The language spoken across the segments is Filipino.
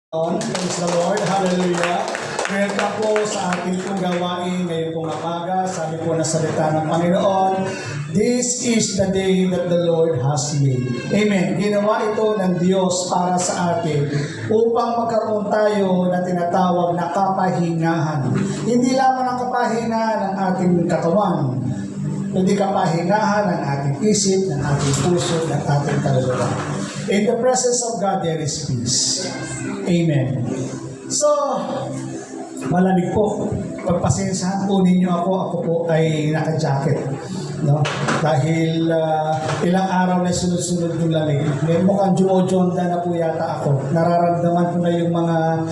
Praise the Lord. Hallelujah. Welcome po sa ating pong gawain ngayong pong umaga. Sabi po na salita ng Panginoon, this is the day that the Lord has made. Amen. Ginawa ito ng Diyos para sa atin upang magkaroon tayo na tinatawag na kapahingahan. Hindi lamang ang kapahingahan ng ating katawan, kundi kapahingahan ng ating isip, ng ating puso, ng ating kaluluwa. In the presence of God, there is peace. Amen. So, malamig po. Pagpasensyahan po ninyo ako po ay naka-jacket. No? Dahil ilang araw na sunod-sunod yung lamig. May mukhang Jonda na po yata ako. Nararamdaman ko na yung mga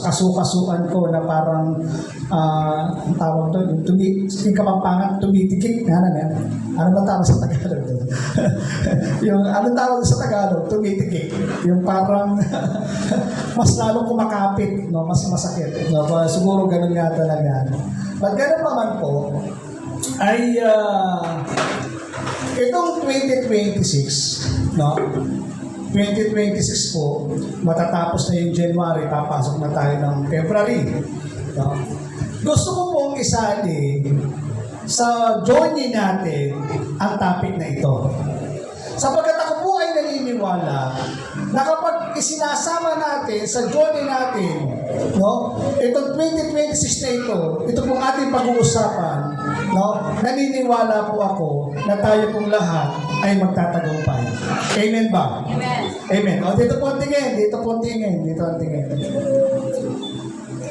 kasukasuan ko na parang ang tawag doon, yung Kapampangan, tumitikik. Ano ba tawag sa Tagalog doon? Yung ano tawag sa Tagalog? Tumitikik. Yung parang mas lalong kumakapit, no? Mas masakit. No? Siguro ganun nga talaga. But ganun naman po, ay itong 2026, no? 2026 po, matatapos na yung January, papasok na tayo ng February. No? Gusto ko pong isali sa journey natin ang topic na ito. Sapagkat ako po ay naniniwala na kapag isinasama natin sa journey natin, no, itong 2026 na ito pong ating pag-uusapan, no, naniniwala po ako na tayo pong lahat ay magtatagumpay. Amen ba? Amen. Amen. O, dito po ang tingin.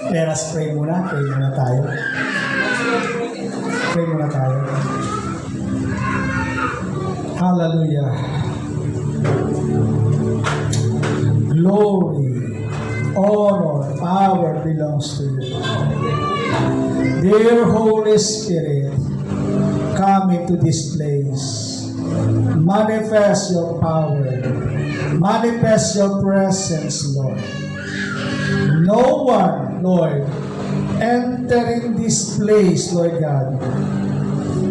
Let us pray muna. Pray muna tayo. Hallelujah. Glory, honor, power belongs to you. Dear Holy Spirit, come into this place. Manifest your power. Manifest your presence, Lord. No one, Lord, enter in this place, Lord God,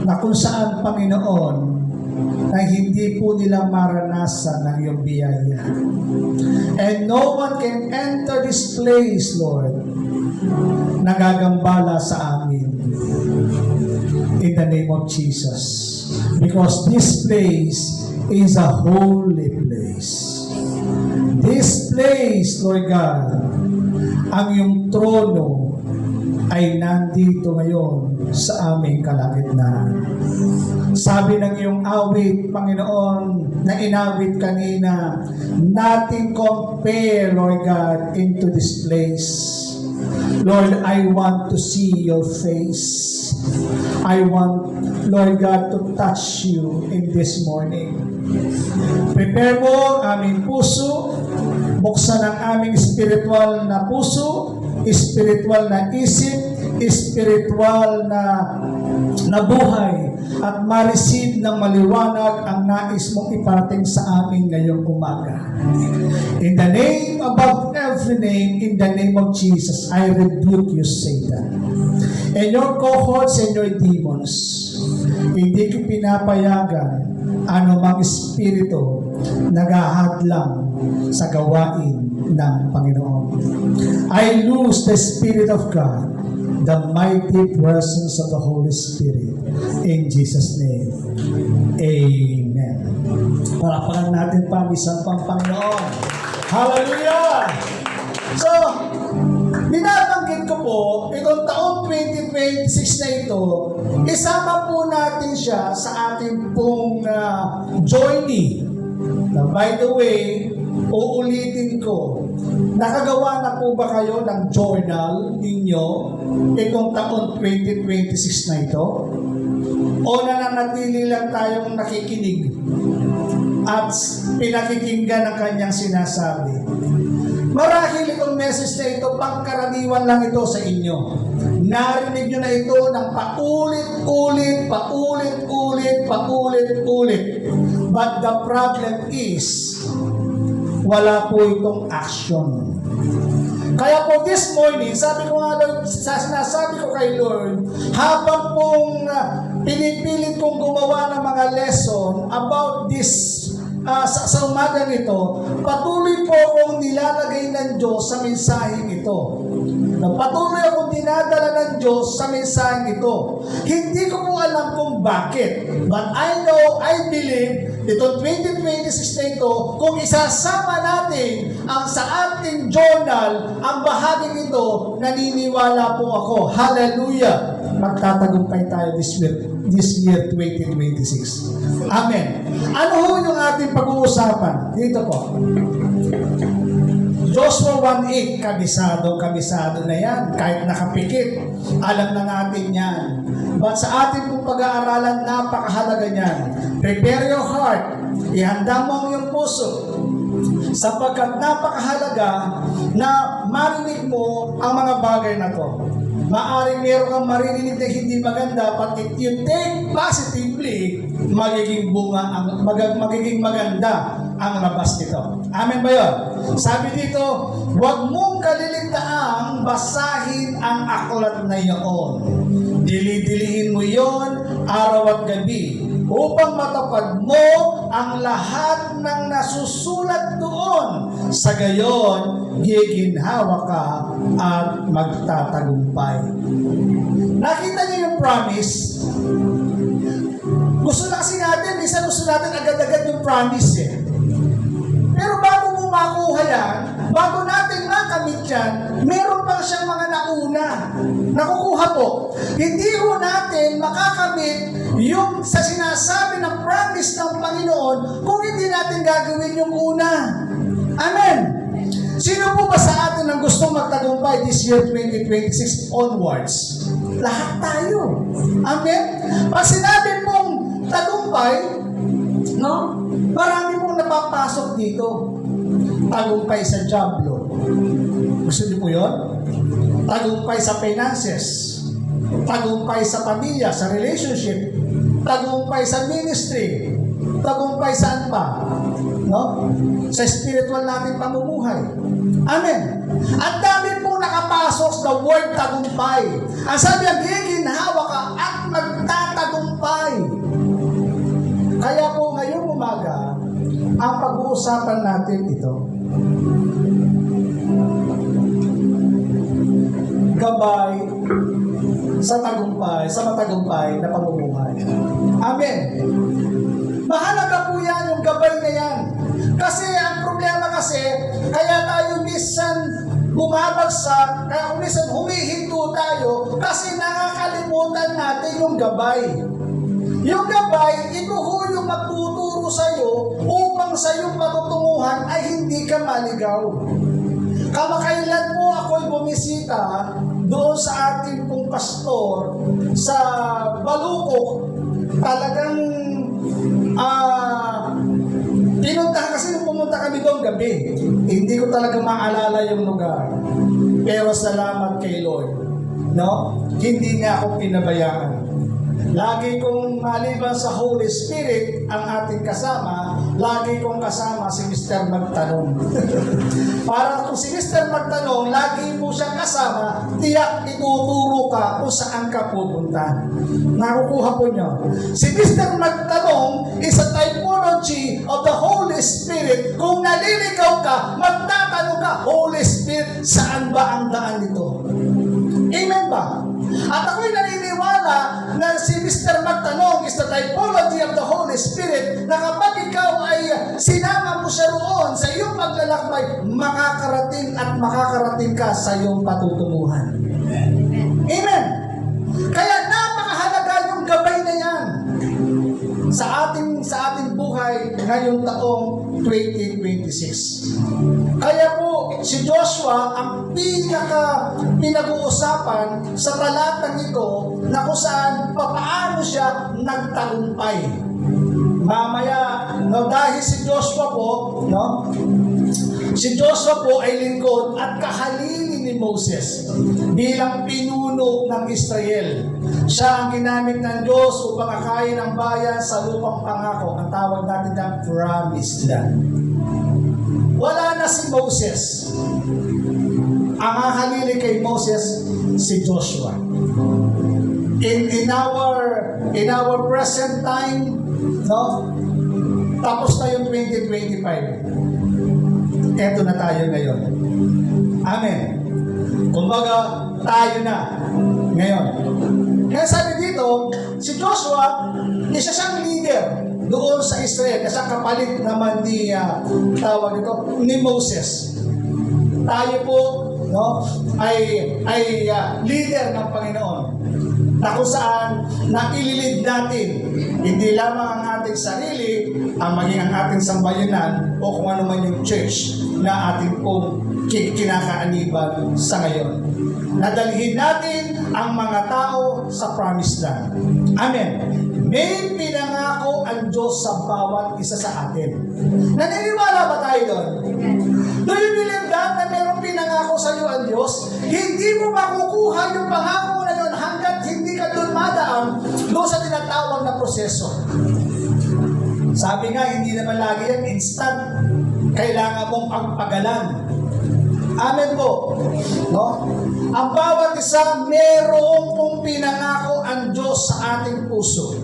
na kung saan, Panginoon, na hindi po nila maranasan ng iyong biyaya. And no one can enter this place, Lord, na gagambala sa amin. In the name of Jesus. Because this place is a holy place. This place, Lord God, ang iyong trono ay nandito ngayon sa aming kalagitnaan. Sabi ng iyong awit, Panginoon, na inawit kanina, nothing compare, Lord God, into this place. Lord, I want to see your face. I want, Lord God, to touch you in this morning. Prepare mo ang aming puso, buksan ang aming spiritual na puso, spiritual na isip, spiritual na buhay, at ma-receive ng maliwanag ang nais mong iparating sa amin ngayong umaga. In the name above every name, in the name of Jesus, I rebuke you, Satan. And your cohorts and your demons, hindi ko pinapayagan anumang espiritu naghahadlang sa gawain ng Panginoon. I lose the Spirit of God, the mighty presence of the Holy Spirit. In Jesus' name, Amen. Parapakan natin pa, isang pang Panginoon. Hallelujah! So, binabanggit ko po, itong taong 2026 na ito, isama po natin siya sa ating pong journey. Now, by the way, uulitin ko, nakagawa na po ba kayo ng journal ninyo itong taon 2026 na ito? O nananatili lang tayong nakikinig at pinakikinggan ang kanyang sinasabi? Marahil itong message na ito, pangkaraniwan lang ito sa inyo. Narinig nyo na ito ng paulit-ulit. But the problem is, wala po itong action. Kaya po this morning, sabi ko kay Lord, habang pong pinipilit kong gumawa ng mga lesson about this sa umagang ito, patuloy po akong nilalagay ng Diyos sa mensaheng ito. Patuloy akong dinadala ng Diyos sa mensaheng ito. Hindi ko po alam kung bakit. But I know, I believe, itong 2026 na ito, kung isasama natin ang sa ating journal, ang bahaging ito, naniniwala po ako. Hallelujah! Magtatagumpay tayo this year 2026. Amen. Ano ho yung ating pag-uusapan? Dito po. Joshua 1:8, kabisado na yan. Kahit nakapikit, alam na natin yan. But sa ating pong pag-aaralan, napakahalaga niyan. Prepare your heart. Ihanda mo ang iyong puso. Sapagkat napakahalaga na marinig mo ang mga bagay na to. Maaring meron kang maririnig na hindi maganda, but if you take positively, magiging maganda ang labas nito. Amen ba yun? Sabi dito, huwag mong kaliligtaang basahin ang aklat na iyon. Dili-dilihin mo yon araw at gabi upang matapad mo ang lahat ng nasusulat doon. Sa gayon, giginhawa ka at magtatagumpay. Nakita niyo yung promise? Gusto na kasi natin, minsan gusto natin agad-agad yung promise eh. Pero bago mo makuha yan, bago natin makamit yan, meron pa siyang mga nauna. Nakukuha po. Hindi ho natin makakamit yung sa sinasabi ng promise ng Panginoon kung hindi natin gagawin yung una. Amen. Sino po ba sa atin ang gustong magtagumpay this year 2026 onwards? Lahat tayo. Amen? Pag sinabi pong tagumpay, no? Marami pong napapasok dito. Tagumpay sa job, Lord. Gusto niyo po yun? Tagumpay sa finances. Tagumpay sa pamilya, sa relationship. Tagumpay sa ministry. Tagumpay saan pa? No? Sa spiritual natin pamumuhay. Amen. Ang dami po nakapasok sa word tagumpay. Ang sabi ang giginhawa ka at magtatagumpay. Kaya po ngayong umaga, ang pag-uusapan natin ito. Gabay sa matagumpay na pamumuhay. Amen. Mahalaga po yan, yung gabay na yan. Kasi ang problema kasi, kaya tayo minsan bumabagsak, kaya minsan humihinto tayo, kasi nakakalimutan natin yung gabay. Yung gabay, ito ho yung magtuturo sa'yo upang sa iyong patutunguhan ay hindi ka maligaw. Kamakailan po ako'y bumisita doon sa ating pong pastor sa Balukok. Talagang kasi nung pumunta kami doon gabi, hindi ko talaga maalala yung lugar. Pero salamat kay Lord. No? Hindi niya ako pinabayaan. Lagi kong maliban sa Holy Spirit ang ating kasama, lagi kong kasama si Mr. Magtanong. Para kung si Mr. Magtanong, lagi mo siyang kasama, tiyak ituturo ka kung saan ka pupunta. Nakukuha po niyo. Si Mr. Magtanong is a typology of the Holy Spirit. Kung naliligaw ka, magtatanong ka, Holy Spirit, saan ba ang daan nito? Amen ba? At ako'y naniniwala na si Mr. Magtanong is the typology of the Holy Spirit na kapag ikaw ay sinama mo siya roon sa iyong paglalakbay, makakarating at makakarating ka sa iyong patutunguhan. Amen. Kaya napakahalaga yung gabay na yan sa ating buhay ngayong taong 2026. Kaya po, si Joshua ang pinag-uusapan sa talatang ito na kung saan papaano siya nagtagumpay. Mamaya, no, dahil si Joshua po, no, si Joshua po ay lingkod at kahalili ni Moses bilang pinuno ng Israel. Siya ang ginamit ng Diyos upang akayin ang bayan sa lupang pangako. Ang tawag natin ng promised land. Wala na si Moses. Ang hahalili kay Moses, si Joshua. In our present time, no? Tapos na yung 2025. Eto na tayo ngayon. Amen. Kumbaga, tayo na ngayon. Kaya sabi dito, si Joshua, isa siyang leader doon sa Israel. Kasi ang kapalit naman tawag ito, ni Moses. Tayo po, no, ay leader ng Panginoon. Na kung saan na ililid natin, hindi lamang ang ating sarili, ang maging ang ating sambayanan o kung ano man yung church na ating pong kinakaaniban sa ngayon. Nadalhin natin ang mga tao sa promised land. Amen. May pinangako ang Diyos sa bawat isa sa atin. Naniniwala ba tayo doon? Do you believe that na mayroong pinangako sa iyo ang Diyos? Hindi mo makukuha yung pangako na yun hanggat hindi ka doon madaan doon sa tinatawag na proseso. Sabi nga, hindi naman lagi yan instant. Kailangan mong pagpagalan. Amen po. No? Ang bawat isa, mayroong pong pinangako ang Diyos sa ating puso.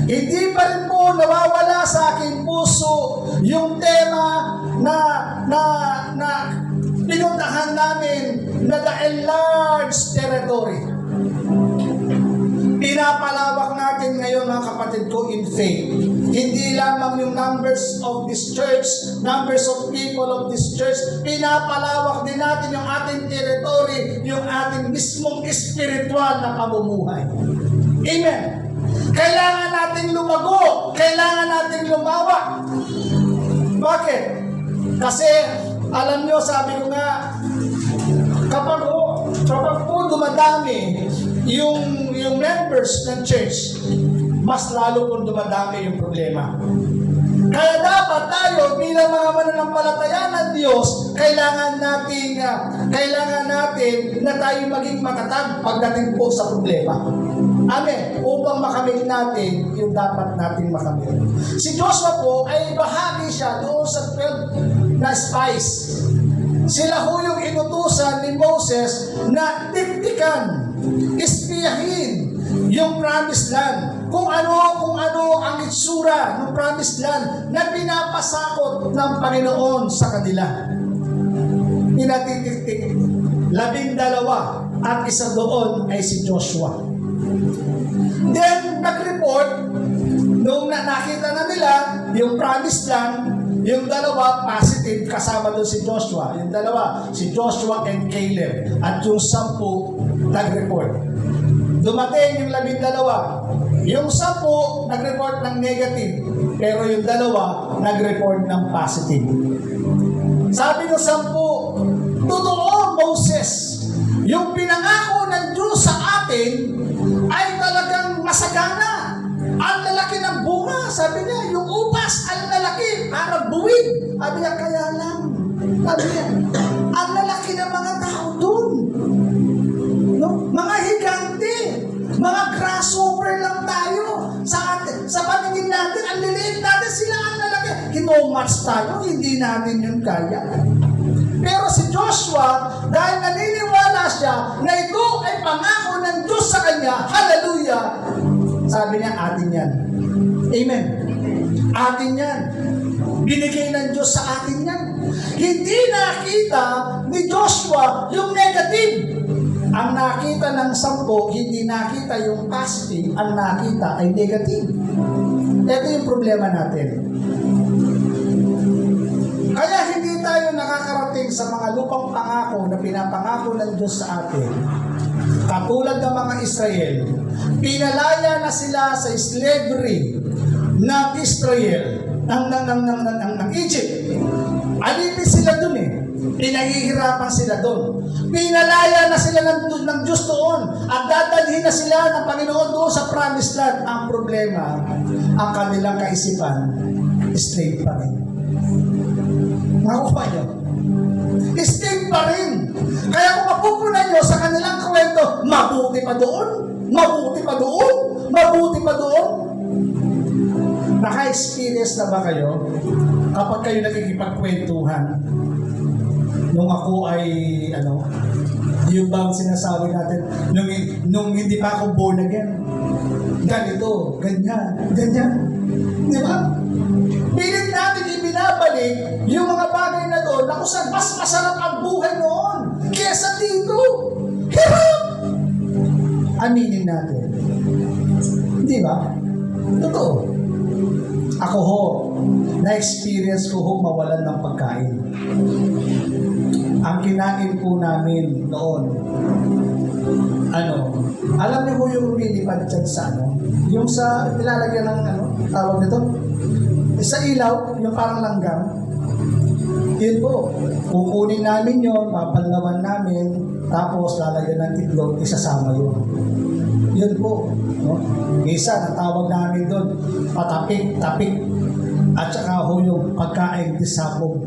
Hindi pa rin po nawawala sa aking puso yung tema na pinuntahan namin na the enlarged territory. Pinapalawak natin ngayon mga kapatid ko in faith. Hindi lamang yung numbers of this church, numbers of people of this church, pinapalawak din natin yung ating territory, yung ating mismong spiritual na pamumuhay. Amen. Kailangan nating lumago, kailangan nating lumawak. Bakit? Kasi alam nyo, sabi ko nga, kapag po dumadami yung members ng church, mas lalo pong dumadami yung problema. Kaya dapat tayo bilang mga mananampalataya ng Diyos, kailangan natin na tayo maging matatag pagdating po sa problema. Amen. Upang makamit natin yung dapat nating makamit. Si Joshua po ay bahagi siya doon sa 12 na spies. Sila ho yung inutusan ni Moses na tiktikan, ispiyahin yung promised land. Kung ano ang itsura ng promised land na pinapasakot ng Panginoon sa kanila. Pinatitiktik. 12 at isa doon ay si Joshua. Then, nag-report, nung nakita na nila yung promised land, yung dalawa, positive, kasama doon si Joshua. Yung dalawa, si Joshua and Caleb. At yung 10, nag-report. Dumating yung 12. Yung 10, nag-report ng negative. Pero yung 2, nag-report ng positive. Sabi ng 10, totoo, Moses, yung pinangako ng Diyos sa atin ay talagang masagana. Ang lalaki ng bunga, sabi niya, yung upas, ang lalaki, para buwid. Sabi niya, kaya lang. Sabi niya, ang lalaki ng mga tao doon. No? Mga higante, mga grasshopper lang tayo. Sa paningin natin, ang liliit natin, sila ang lalaki. Hinomatch tayo, hindi natin yun kaya. Pero si Joshua, dahil naniniwala siya na ito ay pangako ng Diyos sa kanya, hallelujah, sabi niya, atin yan. Amen. Atin yan. Binigay ng Diyos sa atin yan. Hindi nakita ni Joshua yung negative. Ang nakita ng 10, hindi nakita yung positive. Ang nakita ay negative. Ito yung problema natin. Kaya hindi tayo nakakarating sa mga lupang pangako na pinapangako ng Diyos sa atin. Katulad ng mga Israel, pinalaya na sila sa slavery ng Israel, ng Egypt. Alipin sila dun eh. Pinahihirapan sila dun. Pinalaya na sila ng Diyos doon at dadalhin na sila ng Panginoon doon sa promised land. Ang problema, ang kanilang kaisipan, slave pa rin. Makuha nyo? Slave pa rin. Kaya kung mapupunan nyo sa kanilang kwento, mabuti pa doon, mabuti pa doon, mabuti pa doon. Naka-experience na ba kayo kapag kayo nagkikipagkwentuhan nung ako ay yung bang sinasabi natin nung hindi pa ako born again, ganito, ganyan, ganyan. Di ba? Pilit natin ibinabalik yung mga bagay na doon na kung saan mas masarap ang buhay noon kesa dito. Hirap! Aminin natin. Di ba? Totoo. Ako ho, na-experience ko ho mawalan ng pagkain. Ang kinain po namin noon, alam niyo ho yung lumilipad dyan sa yung sa nilalagyan ng tawag nito? Sa ilaw, yung parang langgam. Yun po, kukunin namin yun, papalawan namin, tapos lalagyan ng itlog, isasama yun. Yun po. No? Isa, natawag namin doon, patapik-tapik. At saka ho yung pagkain disabog.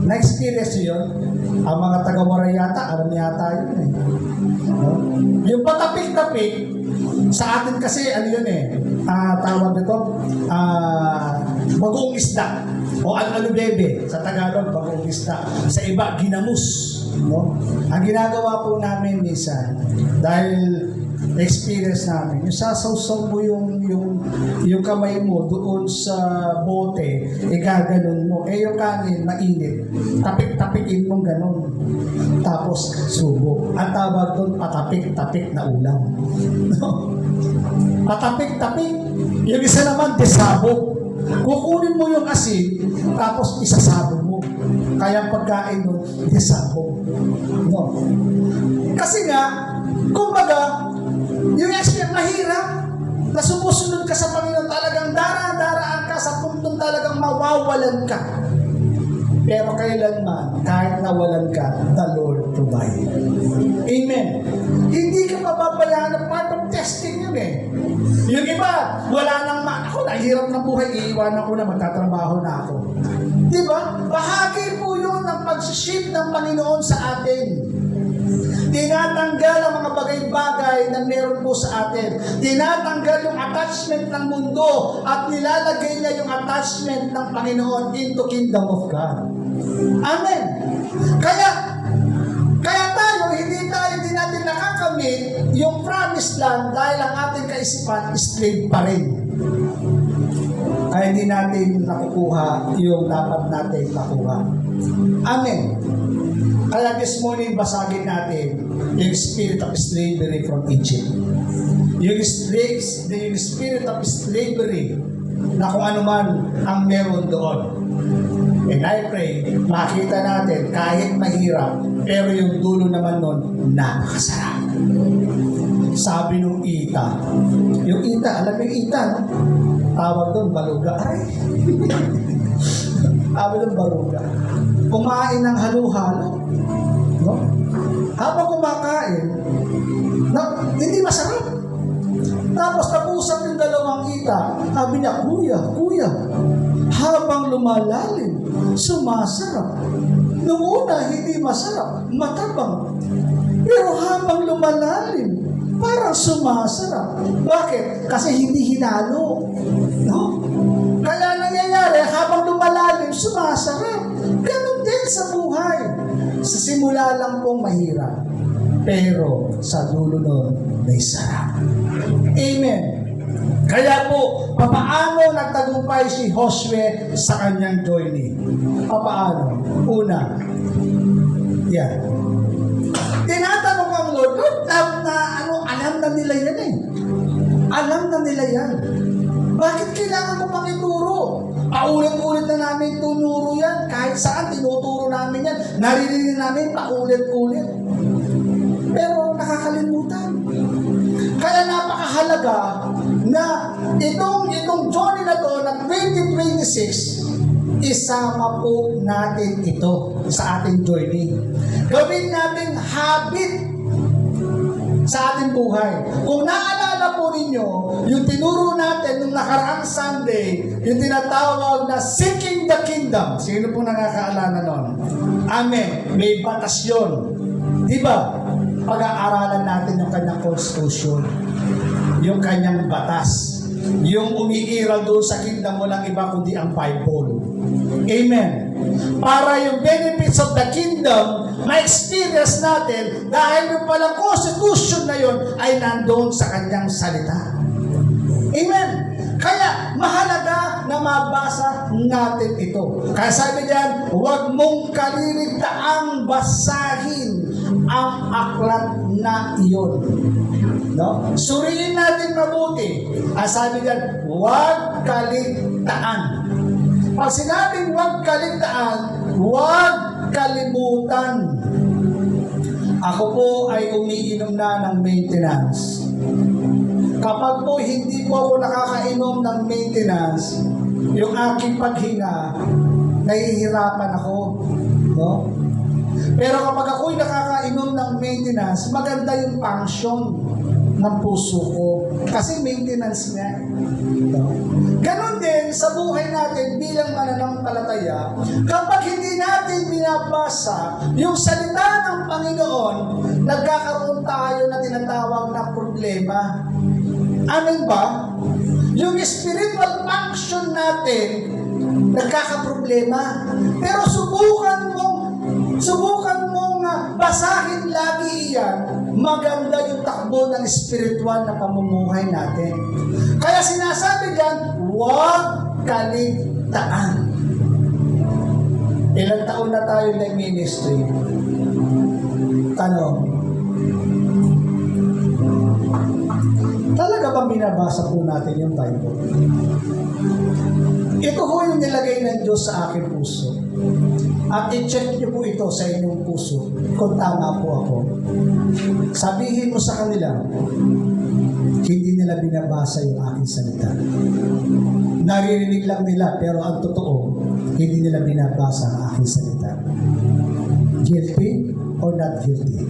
Na-experience yun, ang mga taga-Waray yata, alam yata yun eh. No? Yung patapik-tapik, sa atin kasi, tawag nito, bagoong isda. O alubebe, sa Tagalog, bagoong isda. Sa iba, ginamus. No? Ang ginagawa po namin minsan, dahil experience namin, yung sasawsaw mo yung kamay mo doon sa bote, gaganon mo. Yung kanin, mainit. Tapik-tapikin mong ganon. Tapos, subo. Ang tawag doon, patapik-tapik na ulam. No? Patapik-tapik. Yung isa naman, desabog. Kukunin mo yung asin, tapos isasabog mo. Kaya pagkain nun, desabog. No? Kasi nga, kumbaga, yung experience mahirap na sumusunod ka sa Panginoon, talagang daraan ka sa puntong talagang mawawalan ka. Pero kailanman, kahit nawalan ka, the Lord provide. Amen. Hindi ka mababayaan, part of testing yun eh. Yung iba, wala nang ako, nahihirap na buhay, iiwanan ko na, magtatrabaho na ako. Diba? Bahagi po yun ng pag-shift ng Panginoon sa atin. Tinatanggal ang mga bagay-bagay na meron po sa atin. Tinatanggal yung attachment ng mundo at nilalagay niya yung attachment ng Panginoon into kingdom of God. Amen. Kaya tayo, hindi natin nakakamit yung promised land dahil ang ating kaisipan slave pa rin. Kaya hindi natin nakukuha yung dapat natin makuha. Amen. Kaya this morning, basagin natin yung spirit of slavery from Egypt. Yung spirit of slavery na kung ano man ang meron doon. And I pray, makita natin kahit mahirap, pero yung dulo naman nun, napakasarap. Sabi nung ita, yung ita, alam yung ita, no? Tawag doon, baluga. Ay! Sabi doon, baluga. Kumain ng halo-halo. No? Habang kumakain, hindi masarap. Tapos napusap yung dalawang ita. Sabi niya, Kuya, habang lumalalim, sumasarap. Noong una, hindi masarap, matabang. Pero habang lumalalim, parang sumasarap. Bakit? Kasi hindi hinalo. No? Kaya nangyayari, habang lumalalim, sumasarap. Ganun din sa buhay. Sa simula lang pong mahirap. Pero sa dulo nun, may sarap. Amen. Kaya po, papaano nagtagumpay si Josue sa kanyang journey? Papaano? Una, yan. Tinatanong ang Lord, alam na nila yan eh. Alam na nila yan. Bakit kailangan ko pang ituro? Paulit-ulit na namin tunuro yan. Kahit saan, tinuturo namin yan. Naririnig namin, paulit-ulit. Pero nakakalimutan. Kaya napakahalaga na itong journey na to na 2026, isama po natin ito sa ating journey. Gawin natin habit sa ating buhay. Kung naalala po ninyo, yung tinuro natin nung nakaraang Sunday, yung tinatawag na seeking the kingdom. Sino po nakakaalala nun? Amen. May batas yun. Diba? Pag-aaralan natin yung kanyang constitution, yung kanyang batas, yung umiiral doon sa kingdom mo lang iba kundi ang Bible. Amen. Para yung benefits of the kingdom ma-experience natin dahil yung palang constitution na yun ay nandoon sa kanyang salita. Amen. Kaya mahalaga na mabasa natin ito. Kaya sabi diyan, huwag mong kaliligtaang basahin ang aklat na iyon. No? Suriin natin mabuti. Ang sabi diyan, huwag kaligtaan. Pag sinabing huwag kaligtaan, huwag kalimutan. Ako po ay umiinom na ng maintenance. Kapag po hindi po ako nakakainom ng maintenance, yung aking paghinga, nahihirapan ako. No? Pero kapag ako'y nakakainom ng maintenance, maganda yung function ng puso ko. Kasi maintenance niya. No? Ganon din sa buhay natin bilang mananampalataya, kapag hindi natin binabasa yung salita ng Panginoon, nagkakaroon tayo na tinatawag na problema. Amen ba? Yung spiritual function natin, nagkakaproblema. Pero subukan mong basahin lagi iyan, maganda yung takbo ng spiritual na pamumuhay natin. Kaya sinasabi diyan, huwag kaligtaan. Ilang taon na tayo nag-ministry? Tanong, talaga ba binabasa po natin yung Bible? Ito ho yung nilagay ng Diyos sa aking puso. At i-check niyo po ito sa inyong puso kung tama po ako. Sabihin mo sa kanila, hindi nila binabasa yung aking salita. Naririnig lang nila, pero ang totoo, hindi nila binabasa ang aking salita. Guilty or not guilty?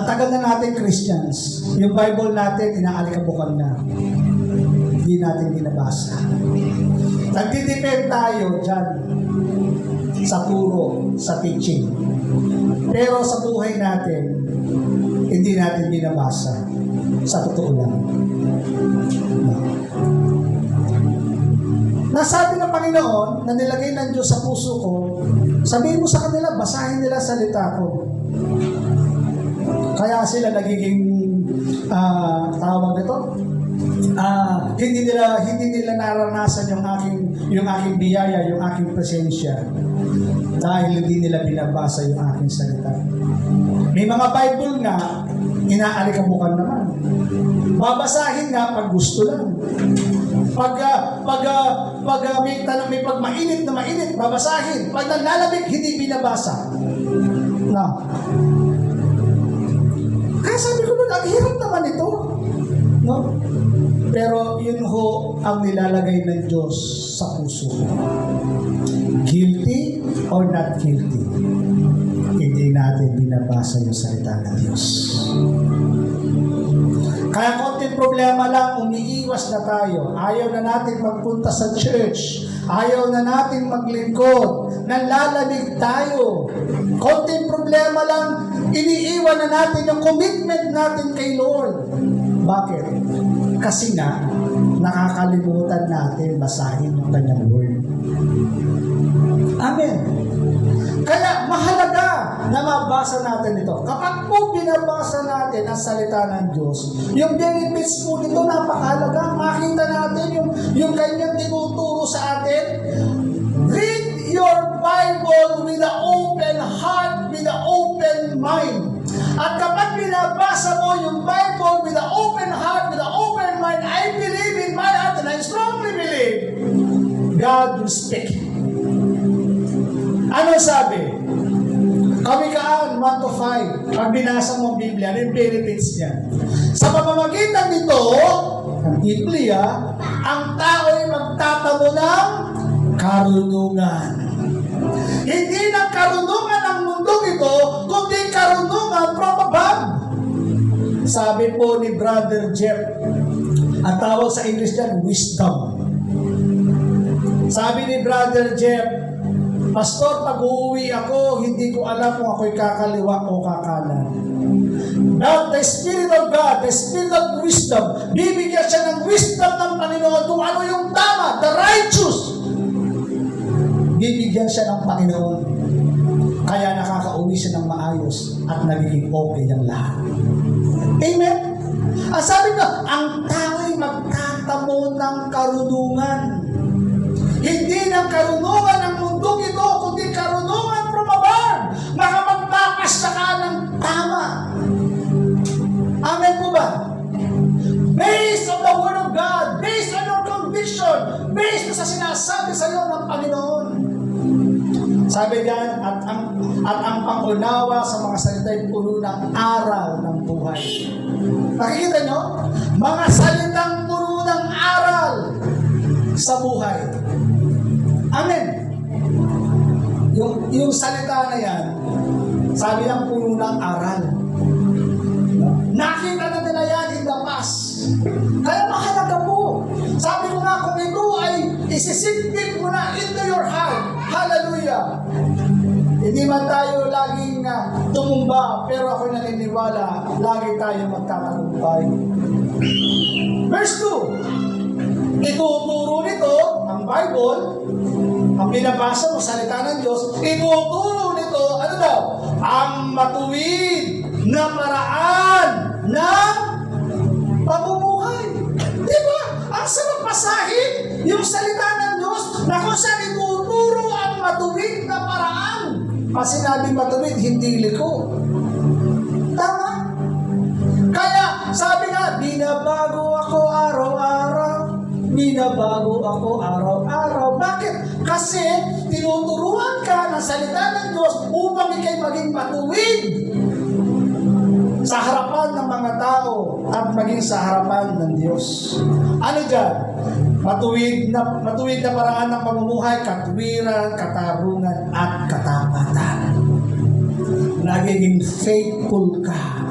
Tagal na natin Christians, yung Bible natin inaalikabukan na. Hindi natin binabasa. Nagtitipid tayo dyan sa turo, sa teaching. Pero sa buhay natin, hindi natin binabasa. Sa totoo lang. Nasabi ng Panginoon na nilagay ng Diyos sa puso ko, sabihin mo sa kanila, basahin nila salita ko. Kaya sila nagiging tawag nito. Hindi nila naranasan yung aking biyaya, yung aking presensya. Dahil hindi nila binabasa yung aking salita. May mga Bible nga inaalikabukan naman. Babasahin nga pag gusto lang. Pag mainit na mainit, babasahin. Pag naglalamig, hindi binabasa. No. Kaya sabi ko ang hirap naman ito. No? Pero yun ho ang nilalagay ng Diyos sa puso ko. Guilty or not guilty? Hindi natin binabasa yung salita ng Diyos. Kaya konting problema lang, umiiwas na tayo. Ayaw na natin magpunta sa church. Ayaw na natin maglingkod. Nanlalamig tayo. Konting problema lang, iniiwan na natin yung commitment natin kay Lord. Bakit? Kasi nga, nakakalimutan natin basahin yung kanyang word. Amen. Kaya mahalaga na mabasa natin ito. Kapag po binabasa natin ang salita ng Diyos, yung benefits po nito napakahalaga. Makita natin yung kanyang tinuturo sa atin. Read your Bible with an open heart, with an open mind. At kapag binabasa mo yung Bible with an open heart, with an open mind, I believe in my heart and I strongly believe God will speak. Ano sabi? Kawikaan 1-5. Pag binasa mo ang Biblia, ano yung benefits niya? Sa pamamagitan nito, ang Biblia, ang tao ay magtatamo ng karunungan. Hindi ng karunungan ng mundong ito, kundi karunungan from above. Sabi po ni Brother Jeff, ang tawag sa English dyan, wisdom. Sabi ni Brother Jeff, Pastor, pag uuwi ako, hindi ko alam kung ako'y kakaliwa o kakanan. Now, the Spirit of God, the Spirit of wisdom, bibigyan siya ng wisdom ng Panginoon kung ano yung tama, the righteous. Bibigyan siya ng Panginoon. Kaya nakakauwi siya ng maayos at nagiging okay ang lahat. Amen? Ang sabi ko, ang tao'y magtatamo ng karunungan. Hindi ng karunungan ng mundong ito, kundi karunungan from above. Makapagpapasya ka ng tama. Amen po ba? Based on the Word of God, based on your conviction, based sa sinasabi sa iyo ng Panginoon. Sabi diyan, at ang pangunawa sa mga salita'y puno ng aral ng buhay. Nakikita nyo? Mga salitang puno ng aral sa buhay. Amen. Yung salita na yan, sabi ng puno ng aral. Nakita na nila yan in the past. Kaya mahalaga po. Sabi ko nga, kung ito ay isisintip mo na into your heart. Hallelujah. Hindi man tayo laging tumumba, pero ako naniniwala, lagi tayo magtatagumpay. Verse 2. Ituturo nito, ang Bible, ang binabasa mo, salita ng Diyos, ituturo nito, ano daw? Ang matuwid na paraan ng pamumuhay. Di ba? Ang sarap pasahin yung salita ng Diyos na kung saan ituturo ang matuwid na paraan. Kasi sinabi matuwid, hindi liko. Tama? Kaya sabi nga, binabago ako araw-araw. Binabago ako araw-araw. Bakit? Kasi tinuturuan ka ng salita ng Diyos upang ikay maging matuwid sa harapan ng mga tao at maging sa harapan ng Diyos. Ano dyan? Matuwid na paraan ng pamumuhay, katwiran, katarungan, at katapatan. Nagiging faithful ka.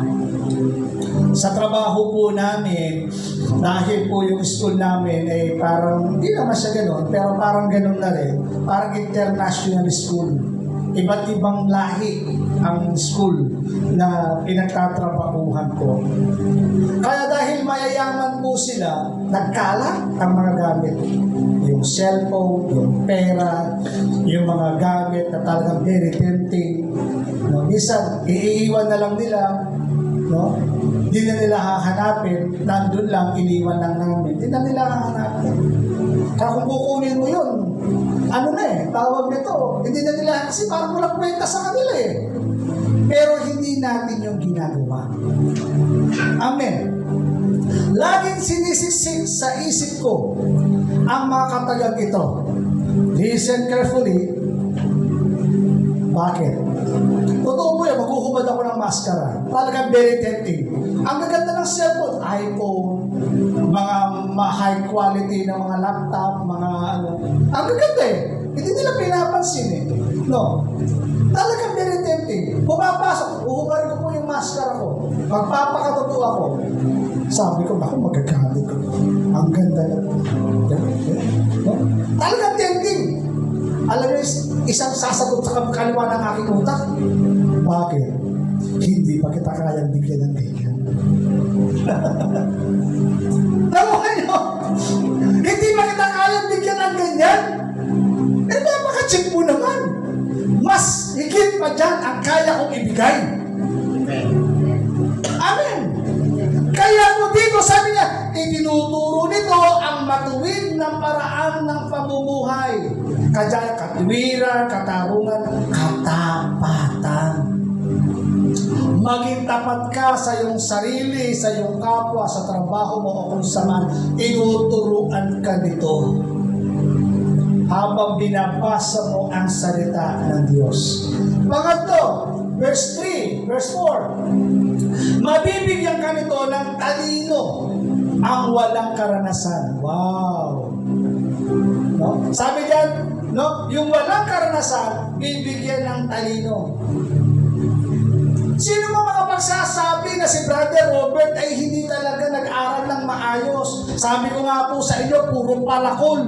Sa trabaho po namin, dahil po yung school namin ay parang, hindi naman siya gano'n, pero parang gano'n na rin, parang international school. Iba't ibang lahi ang school na pinagtatrabahuhan ko. Kaya dahil mayayaman po sila, nagkalat ang mga gamit. Yung cellphone, yung pera, yung mga gamit na talagang very tempting. No, minsan, iiwan na lang nila, no? Hindi na nila hahanapin, nandun lang, iniwan lang namin. Hindi na nila hahanapin. Kaya kung kukunin mo yun, ano na tawag nito, hindi na nila, kasi parang walang kwenta sa kanila Pero hindi natin yung ginagawa. Amen. Laging sinisisik sa isip ko ang mga katagang ito. Listen carefully. Bakit? Totoo po yan, maghuhubad ako ng maskara. Talagang very tempting. Ang gaganda ng cellphone, iPhone, mga high quality na mga laptop, mga ano. Ang gaganda Hindi nila pinapansin No. Talagang very tempting. Pumapasok, uhubarin ko po yung maskara ko. Magpapakatotoo ako. Sabi ko, naku, magagalit ko. Ang ganda na. No? Talagang tempting. Alam mo, isang sasagot sa kaliwa ng aking utak. Bakit? Hindi pa kita kayang bigyan ng ganyan. Namuhay nyo? Hindi pa kita kayang bigyan ng ganyan? Napaka-cheap mo naman. Mas higit pa dyan ang kaya kong ibigay. Amen. Kaya mo dito, sabi niya, itinuturo nito ang matuwid na paraan ng pamumuhay. Kaya katwiran, katarungan, katapatan. Maging tapat ka sa iyong sarili, sa iyong kapwa, sa trabaho mo o kung saan, inuturuan ka nito. Habang binabasa mo ang salita ng Diyos. Pangatlo, verse 3, verse 4. Mabibigyan ka nito ng talino ang walang karanasan. Wow! No? Sabi diyan, no? Yung walang karanasan, bibigyan ng talino. Sino mo makapagsasabi na si Brother Robert ay hindi talaga nag-aral ng maayos? Sabi ko nga po sa inyo, puro palakol.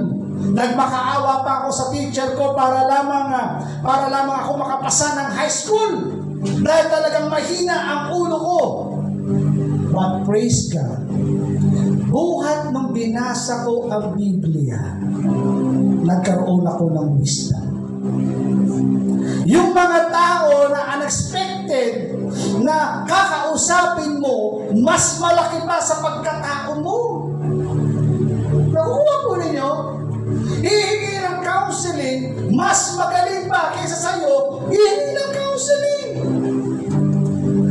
Nagmakaawa pa ako sa teacher ko para lamang ako makapasa ng high school. Dahil talagang mahina ang ulo ko. But praise God, buhat nung binasa ko ang Biblia, nagkaroon ako ng wisdom. Yung mga tao na unexpected na kakausapin mo, mas malaki pa sa pagkatao mo. Nakuha po ninyo, hihingi ng counseling, mas magaling pa kaysa sa'yo, hihingi ng counseling.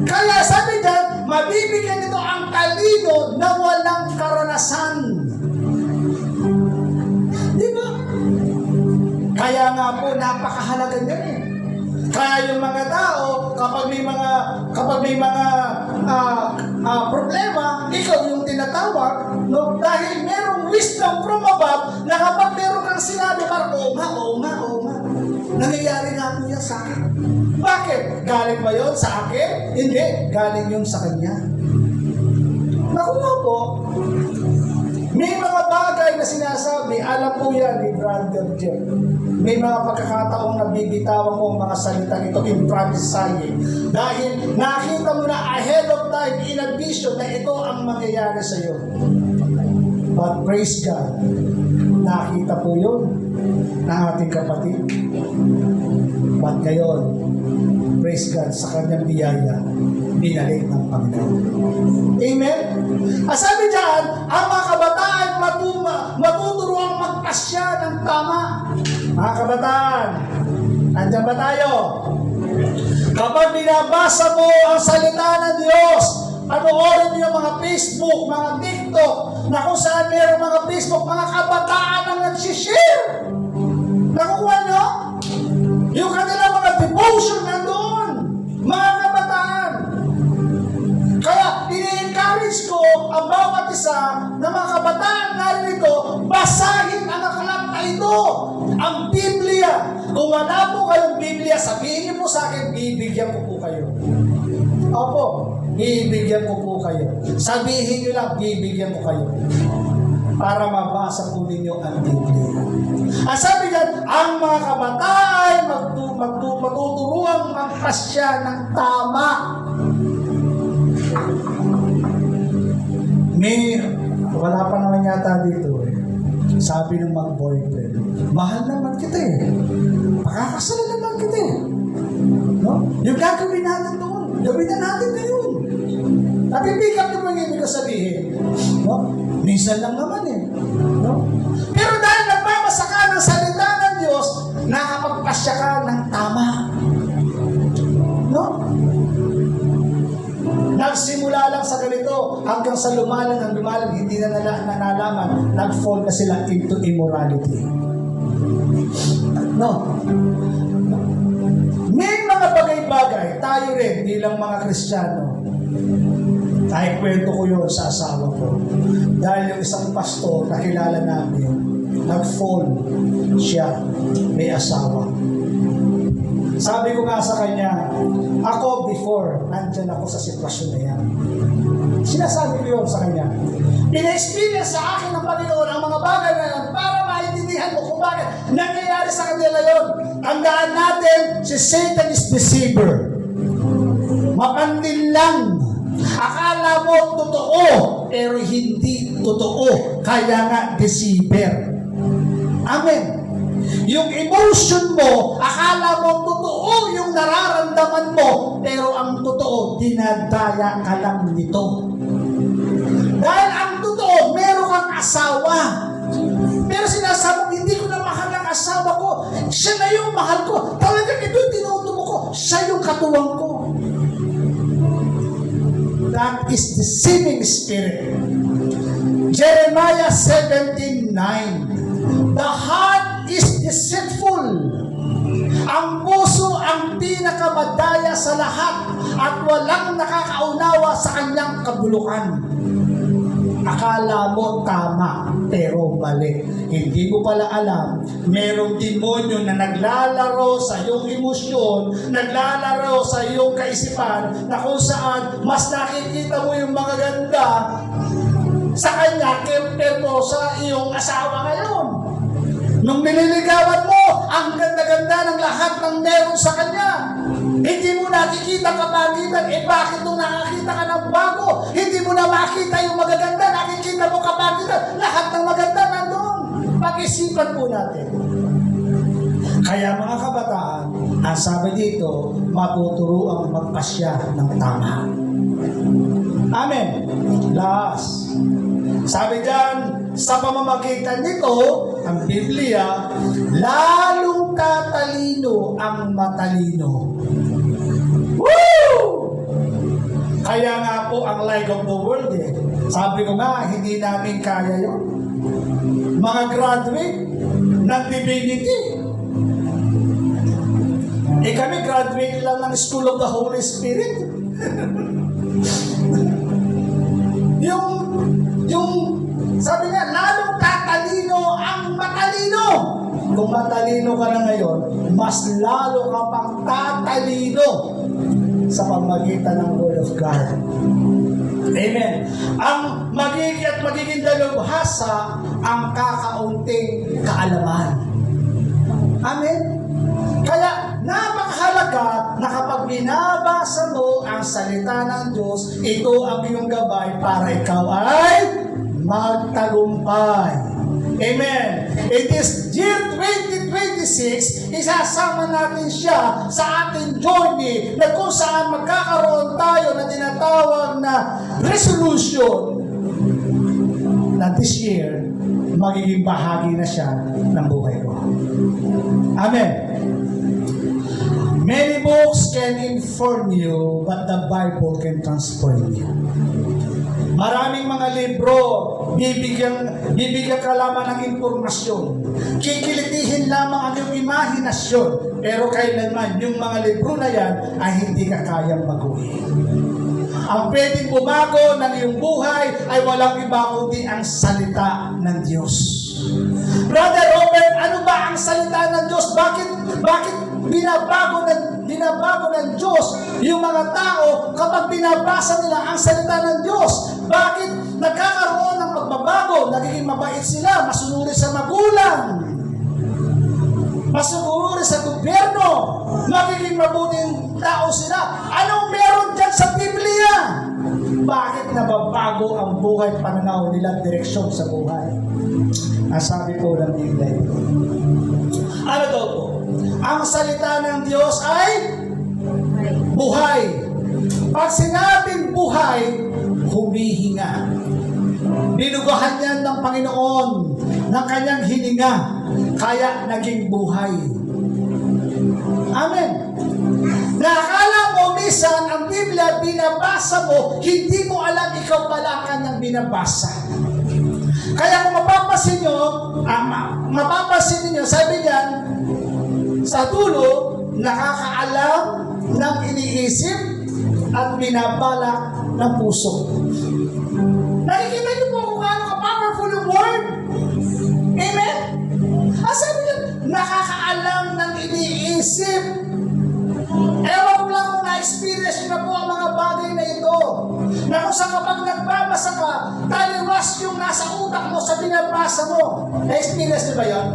Kaya sabi dyan, mabibigyan nito ang talino na walang karanasan. Di ba? Kaya nga po, napakahalaga niya eh. Kaya yung mga tao, kapag may mga problema, ikaw yung tinatawag, no? Dahil merong wisdom from above, na kapag meron kang sinabi, parang, oo nga. Nangyayari nga po yan sa akin. Bakit? Galing ba yun sa akin? Hindi, galing yun sa kanya. Naku nga po, may mga bagay na sinasabi, alam po yan ni Brother Jeff. May mga pagkakataong nabibitawan ko ang mga salita nito, improvising. Dahil nakita mo na ahead of time, in a vision, na ito ang mangyayari sa iyo. But praise God, nakita po yun ng ating kapatid. But ngayon, praise God, sa kanyang biyaya, binalik ng Panginoon. Amen? Sabi dyan, ang mga kabataan matuturuang magpasya ng tama. Mga kabataan, andyan ba tayo? Kapag binabasa mo ang salita ng Diyos, panoorin niyo mga Facebook, mga TikTok, na kung saan mayroong mga Facebook, mga kabataan ang nagsishare. Nakukuha nyo? Yung kanilang mga devotion nandoon, mga kabataan. Kaya, ini-encourage ko ang bawat isa na mga kabataan narito, basahin ang aklat na ito, ang Biblia. Kung wala po kayong Biblia, sabihin niyo po sa akin, bibigyan ko po kayo. Opo, bibigyan ko po kayo. Sabihin niyo lang, bibigyan ko kayo. Para mabasa po ninyo ang Biblia. Ang sabi dyan, ang mga kabataan matuturuang magpasya ng tama. Wala pa naman yata dito eh. Sabi ng mga boyfriend, mahal naman kita eh. Pakakasalan naman kita eh. No? Yung gagawin natin doon, gawin na natin ngayon. Napipick up yung mga ibig ko sabihin. No? Minsan lang naman eh. No? Pero dahil nagbabasa ka ng salita ng Diyos, nakapagpasya ka ng tama. No? Nagsimula lang sa ganito, hanggang sa lumalang, hindi na nalaman, nag-fall na sila into immorality. No? May mga bagay-bagay, tayo rin bilang mga Kristiyano, ay kwento ko yun sa asawa ko. Dahil yung isang pastor na kilala namin, nag-fall siya, may asawa. Sabi ko nga sa kanya, ako before, nandyan ako sa sitwasyon na yan. Sinasabi ko yun sa kanya. Pina-experience sa akin ng Panginoon ang mga bagay na yan para maintindihan mo kung bakit nangyayari sa kanila yun. Tandaan natin, si Satan is deceiver. Mapandin lang. Akala mo totoo, pero hindi totoo. Kaya nga, deceiver. Amen. Yung emotion mo, akala mo totoo yung nararamdaman mo, pero ang totoo, dinadaya ka lang nito. Dahil ang totoo, meron kang asawa. Pero sinasabi, hindi ko na mahal ang asawa ko. Siya na yung mahal ko. Talagang ito yung tinutubo ko. Siya yung katuwang ko. That is deceiving spirit. Jeremiah 17:9. The heart is deceitful. Ang puso ang pinakamadaya sa lahat at walang nakakaunawa sa kanyang kabulukan. Akala mo tama, pero mali. Hindi mo pala alam, merong demonyo na naglalaro sa iyong emosyon, naglalaro sa iyong kaisipan, na kung saan mas nakikita mo yung mga ganda sa kanya, kaya sa iyong asawa ngayon. Nung nililigawan mo, ang ganda-ganda ng lahat ng meron sa kanya. Hindi mo nakikita kapagitan, bakit nung nakakita ka ng bago, hindi mo na makita yung magaganda, nakikita mo kapagitan, lahat ng maganda nandun. Pag-isipan po natin. Kaya mga kabataan, ang sabi dito, matuturo ang magpasya ng tama. Amen. Last. Sabi dyan, sa pamamagitan nito, ang Biblia, lalong tatalino ang matalino. Woo! Kaya nga po ang light of the world sabi ko nga, hindi namin kaya yun. Mga graduate ng divinity. Kami graduate lang ng School of the Holy Spirit. yung sabi nga, lalong tatalino ang matalino. Kung matalino ka na ngayon, mas lalo ka pang tatalino sa pamagitan ng Word of God. Amen. Ang magiging dalubhasa ang kakaunting kaalaman. Amen. Kaya napakahalaga na kapag binabasa mo ang salita ng Diyos, ito ang iyong gabay para ikaw ay magtagumpay. Amen. It is year 2026, isasama natin siya sa ating journey na kung saan magkakaroon tayo na tinatawag na resolution na this year, magiging bahagi na siya ng buhay ko. Amen. Many books can inform you, but the Bible can transform you. Maraming mga libro, bibigyan ka lamang ng impormasyon. Kikilitihin lamang ang iyong imahinasyon. Pero kailanman, yung mga libro na yan ay hindi ka kayang baguhin. Ang pwedeng bumago ng iyong buhay ay walang iba kundi ang salita ng Diyos. Brother Robert, ano ba ang salita ng Diyos? Bakit binabago ng Diyos yung mga tao kapag binabasa nila ang salita ng Diyos? Bakit nagkakaroon ng pagbabago? Nagiging mabait sila, masunuri sa magulang, masunuri sa gobyerno, magiging mabuting tao sila. Anong meron dyan sa Biblia? Bakit nababago ang buhay, pananaw nila, direksyon sa buhay? Ang sabi po ng Biblia, ano daw po? Ang salita ng Diyos ay buhay. Pag sinabing buhay, humihinga. Binugahan yan ng Panginoon ng kanyang hininga, kaya naging buhay. Amen. Nakakala mo minsan ang Biblia binabasa mo, hindi mo alam ikaw pala kanyang binabasa. Kaya kung mapapansin niyo, sabi niyan, sa dulo, nakakaalam ng iniisip at binabalak ng puso. Nakikita niyo po kung gaano ka-powerful yung word? Amen? Sabi niya, nakakaalam ng iniisip. Ewan ko lang kung na-experience niyo na po ang mga bagay na ito. Na kung sa kapag nagbabasa ka, taliwas yung nasa utak mo sa binabasa mo. Na-experience niyo ba yun?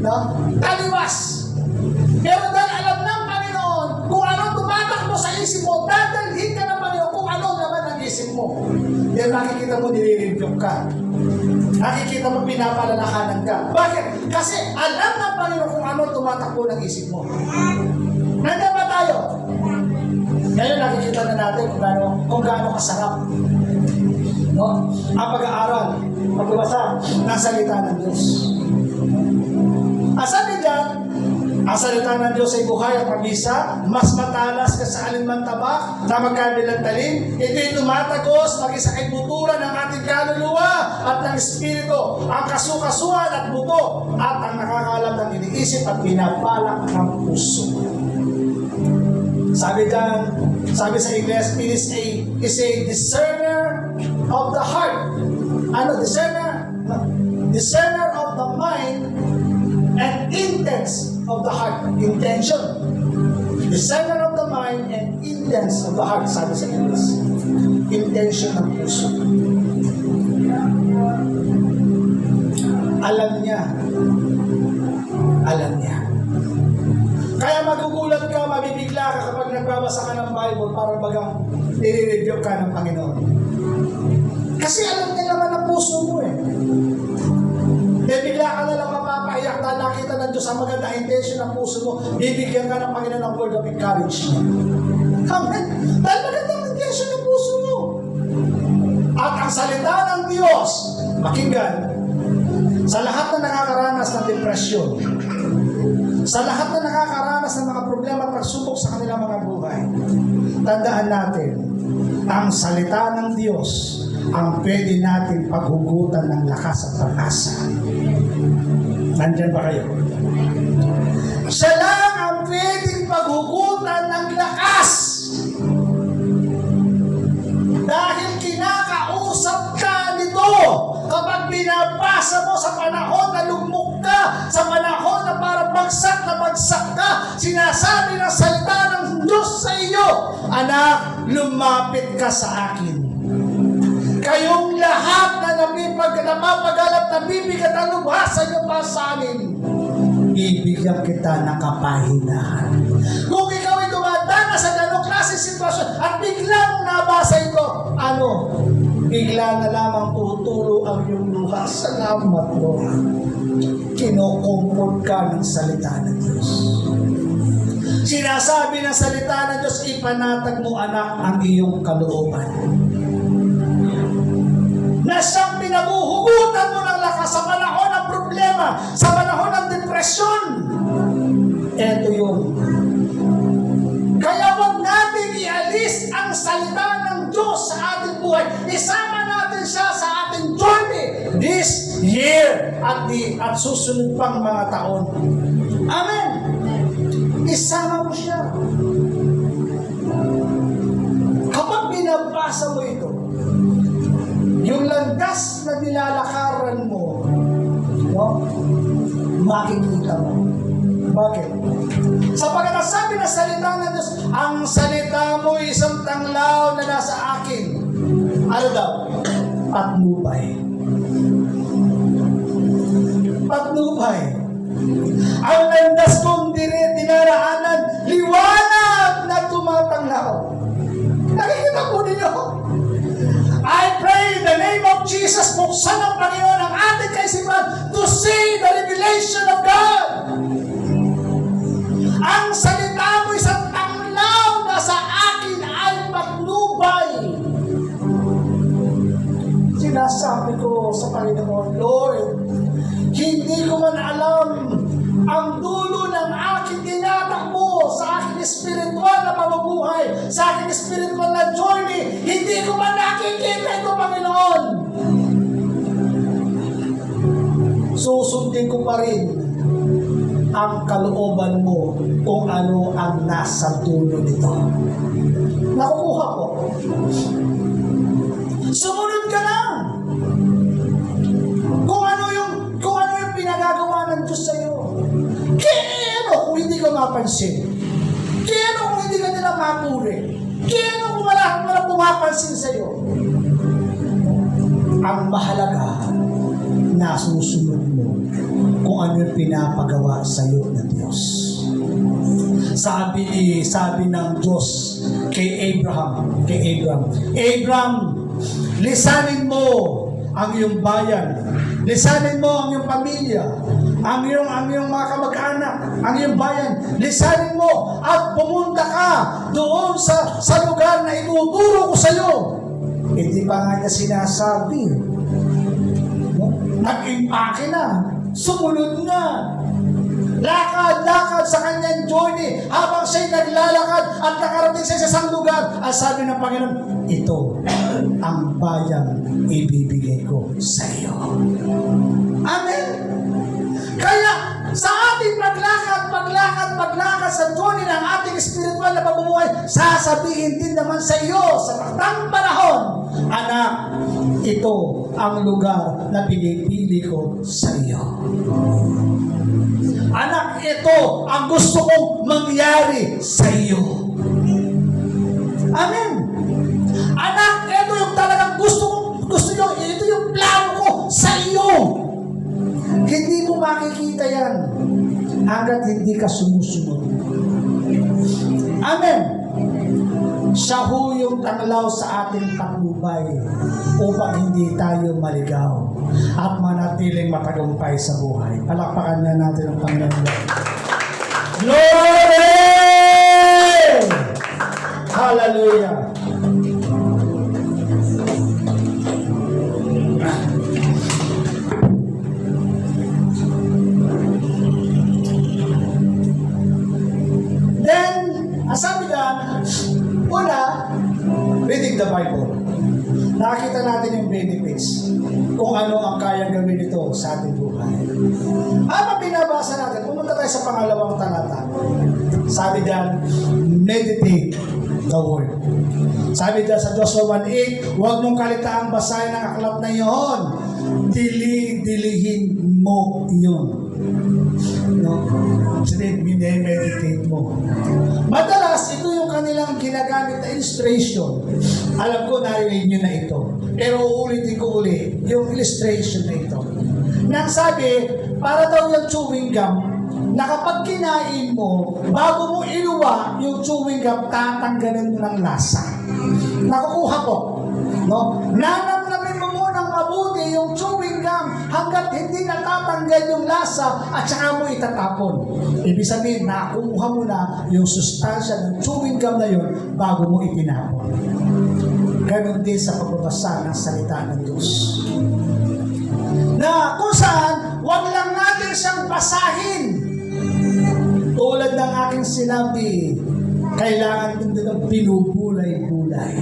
No? Taliwas. Pero dahil alam ng Panginoon kung anong tumatakbo sa isip mo, dadalhin ka ng Panginoon kung ano naman ang isip mo. Dahil nakikita mo, nire-review ka. Nakikita mo, pinapalalakanan ka. Bakit? Kasi alam ng Panginoon kung ano tumatakbo ng isip mo. Nandiyan ba tayo? Ngayon nakikita na natin kung gaano kasarap. No? Ang pag-aaral, pagbabasa ng salita ng Diyos. Sabi dyan, ang salita ng Diyos ay buhay at mabisa, mas matalas ka sa alinman tabak na magkabilang talim. Ito'y tumatagos, mag-isakit buturan ng ating kaluluwa at ng espiritu, ang kasukasuan at buto, at ang nakakalam ng iniisip at binabalak ng puso. Sabi dyan, sabi sa Ingles, it is a discerner of the heart. Ano? Discerner of the mind and intents of the heart. Intention. Discerner of the mind and intents of the heart. Sabi sa English. Intention ng puso. Alam niya alam niya. Kaya magugulat ka, mabibigla ka kapag nagbabasa ka ng Bible para bagang nire-review ka ng Panginoon. Kasi alam niya naman ang puso mo eh. Bigla ka na lang mapapahiyak dahil nakita ng Diyos ang maganda intention ng puso mo, bibigyan ka ng Panginoon ng word of encouragement. Amen. Dahil magandang intention ng puso mo. At ang salita ng Diyos, pakinggan, sa lahat na nakakaranas ng depresyon, sa lahat na nakakaranas ng mga problema at pagsubok sa kanilang mga buhay, tandaan natin, ang salita ng Diyos ang pwede natin paghugutan ng lakas at pag-asa. Nandyan ba kayo? Siya lang ang pwedeng paghugutan ng lakas. Dahil kinakausap ka nito kapag binabasa mo sa panahon na lugmok ka, sa panahon na para bagsak ka, sinasabi ng salita ng Diyos sa iyo, anak, lumapit ka sa akin. Kayong lahat na napapagalap na bibigat ang lubhasa niyo pa sa amin, ibigyan kita ng kapahinaan. Kung ikaw ay dumadana sa ganong klase sitwasyon at biglang nabasa ito, bigla na lamang tutulo ang iyong luha. Salamat, Lord. Kinukumpod ka ng salita ng Diyos. Sinasabi ng salita ng Diyos, ipanatag mo, anak, ang iyong kalooban. Na siyang pinaguhugutan mo ng lakas sa panahon ng problema, sa panahon ng depresyon. Ito yun. Kaya huwag natin ialis ang salita ng Diyos sa ating buhay. Isama natin siya sa ating journey this year at susunod pang mga taon. Amen. Isama mo siya. Kapag binabasa mo ito, yung landas na nilalakaran mo, makikita mo. Bakit? Sapagkat ang sabi na salita ng Diyos, ang salita mo isang tanglaw na nasa akin. Ano daw? Patnubay. Patnubay. Ang landas kong dinaraanan, liwanag na tumatanglaw. Nakikita po ninyo? I pray in the name of Jesus, buksan ng Panginoon ang ating kaisipan to see the revelation of God. Ang salita mo isang tanglaw na sa akin ay patnubay. Sinasabi ko sa Panginoon, Lord, hindi ko man alam ang dulo ng aking tinatakbo sa aking spiritual na pamumuhay, sa aking spiritual na journey. Hindi ko man nakikita ito, Panginoon. Susundin ko pa rin ang kalooban mo kung ano ang nasa dulo nito. Nakukuha ko. Sumunod ka lang. Kung ano yung pinagagawa ng Diyos sa iyo. Kaya kung hindi ka mapansin? Kaya kung hindi ka nila mapuri? Kaya kung wala pumapansin sa iyo? Ang mahalaga, nasusunod mo kung ano yung pinapagawa sa iyo ng Diyos. Sabi ng Diyos kay Abraham, Abraham, lisanin mo ang iyong bayan, lisanin mo ang iyong pamilya, ang iyong mga kamag-anak, ang iyong bayan, lisanin mo at pumunta ka doon sa lugar na ituturo ko sa iyo. Hindi pa nga niya sinasabi, nag-impake na, sumunod na, lakad sa kanyang journey habang siya'y naglalakad at nakarating siya sa isang lugar. Ang sabi ng Panginoon, ito ang bayang ibibigay ko sa iyo. Amen. Kaya sa ating paglakad sa journey ng ating spiritual na pamumuhay, sasabihin din naman sa iyo sa takdang panahon, anak, ito ang lugar na pinipili ko sa iyo. Anak, ito ang gusto kong mangyari sa iyo. Amen. Anak, ito yung talagang gusto nyo, ito yung plano ko sa iyo. Hindi mo makikita yan hanggat hindi ka sumusunod. Amen. Siya ho yung tanglaw sa ating patnubay upang hindi tayo maligaw at manatiling matagumpay sa buhay. Palakpakan na natin ang Panginoon. Glory! Hallelujah! Then, sabi na, una, reading the Bible. Nakita natin yung benefits kung ano ang kayang gawin ito sa ating buhay. Ano binabasa natin? Pumunta tayo sa pangalawang talata. Sabi diyan, meditate the word. Sabi diyan sa Joshua 1:8, huwag mong kalitaang basahin ang aklat na iyon. Dili-dilihin mo yun. No? Sabi, meditate mo. Madalas, ito yung kanilang ginagamit na illustration. Alam ko, narinig nyo na ito. Pero uulitin ko uli yung illustration na ito. Nang sabi, para daw yung chewing gum, na kapag kinain mo, bago mo iluwa yung chewing gum, tatanggalin mo ng lasa. Nakukuha ko. No? Nanamnamin mo munang mabuti yung chewing gum hanggat hindi natatanggal yung lasa at saka mo itatapon. Ibig sabihin, nakukuha mo na yung sustansya ng chewing gum na yun bago mo itinapon. Ganon din sa pagbabasa ng salita ng Diyos. Na kung saan, wag lang natin siyang basahin. Tulad ng aking sinabi, kailangan din ng binubulay-bulay.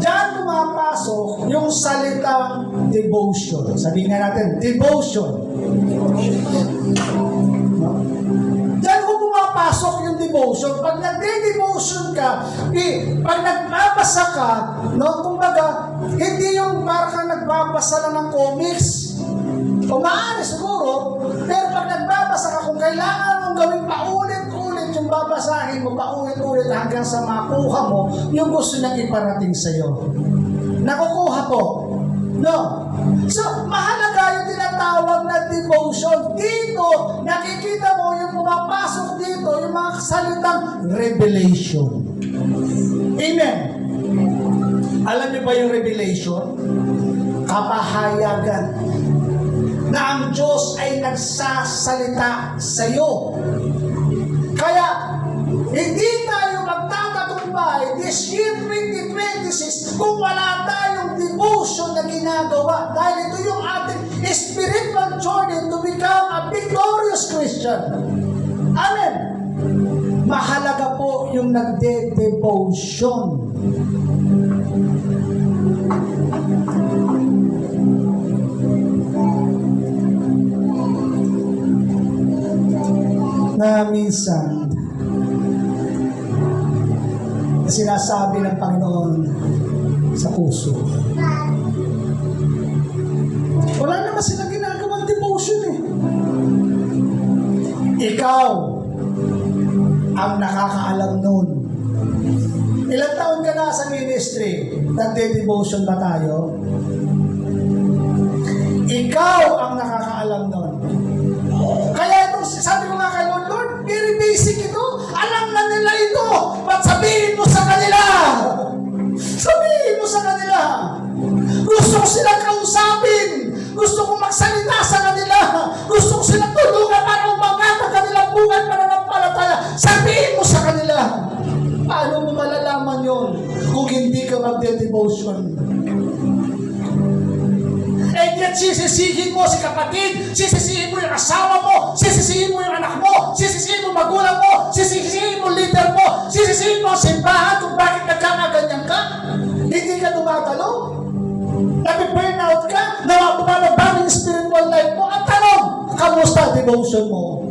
Diyan pumapasok yung salitang devotion. Sabihin nga natin, devotion. Diyan ko pumapasok yung devotion. Pag nagde-devotion ka, pag nagbabasa ka, no, kumbaga, hindi yung parang nagbabasa lang ng comics. O maaari siguro, pero pag nagbabasa ka, kung kailangan mong gawin paulit-ulit yung babasahin mo, paulit-ulit hanggang sa makuha mo yung gusto niyang iparating sa'yo. Nakukuha po. No? So, mahalaga yung tinatawag na devotion. Dito, nakikita mo yung pumapasok dito, yung mga salitang revelation. Amen. Alam niyo ba yung revelation? Kapahayagan na ang Diyos ay nagsasalita sa iyo. Kaya, hindi tayo magtatagumpay this year 2026 kung wala tayong devotion na ginagawa. Dahil ito yung ating spiritual journey to become a victorious Christian. Amen. Mahalaga po yung nagde-devotion. Na minsan sinasabi ng Panginoon sa puso. Wala naman silang ginagawang devotion eh. Ikaw ang nakakaalam nun. Ilang taon ka na sa ministry? Nagde-devotion ba tayo? Ikaw ang nakakaalam nun. Kaya itong sabi ko nga kay Lord, Lord, very basic ito. Alam na nila ito. Ba't sabihin mo sa kanila? Sabihin mo sa kanila. Gusto ko silang kausapin. Gusto ko magsalita sa kanila. Gusto ko silang tulungan para umangat ang kanilang buhay pananampalataya. Sabihin mo sa kanila. Paano mo malalaman yon kung hindi ka magde-devotion? And yet, sisisihin mo si kapatid, sisisihin mo yung asawa mo, sisisihin mo yung anak mo, sisisihin mo magulang mo, sisisihin mo leader mo, sisisihin mo ang simbahan kung bakit nagkakaganyan ka. Hindi ka tumatalo. Nabi-burnout ka, bumabago yung spiritual life mo. At tanong, kamusta devotion mo?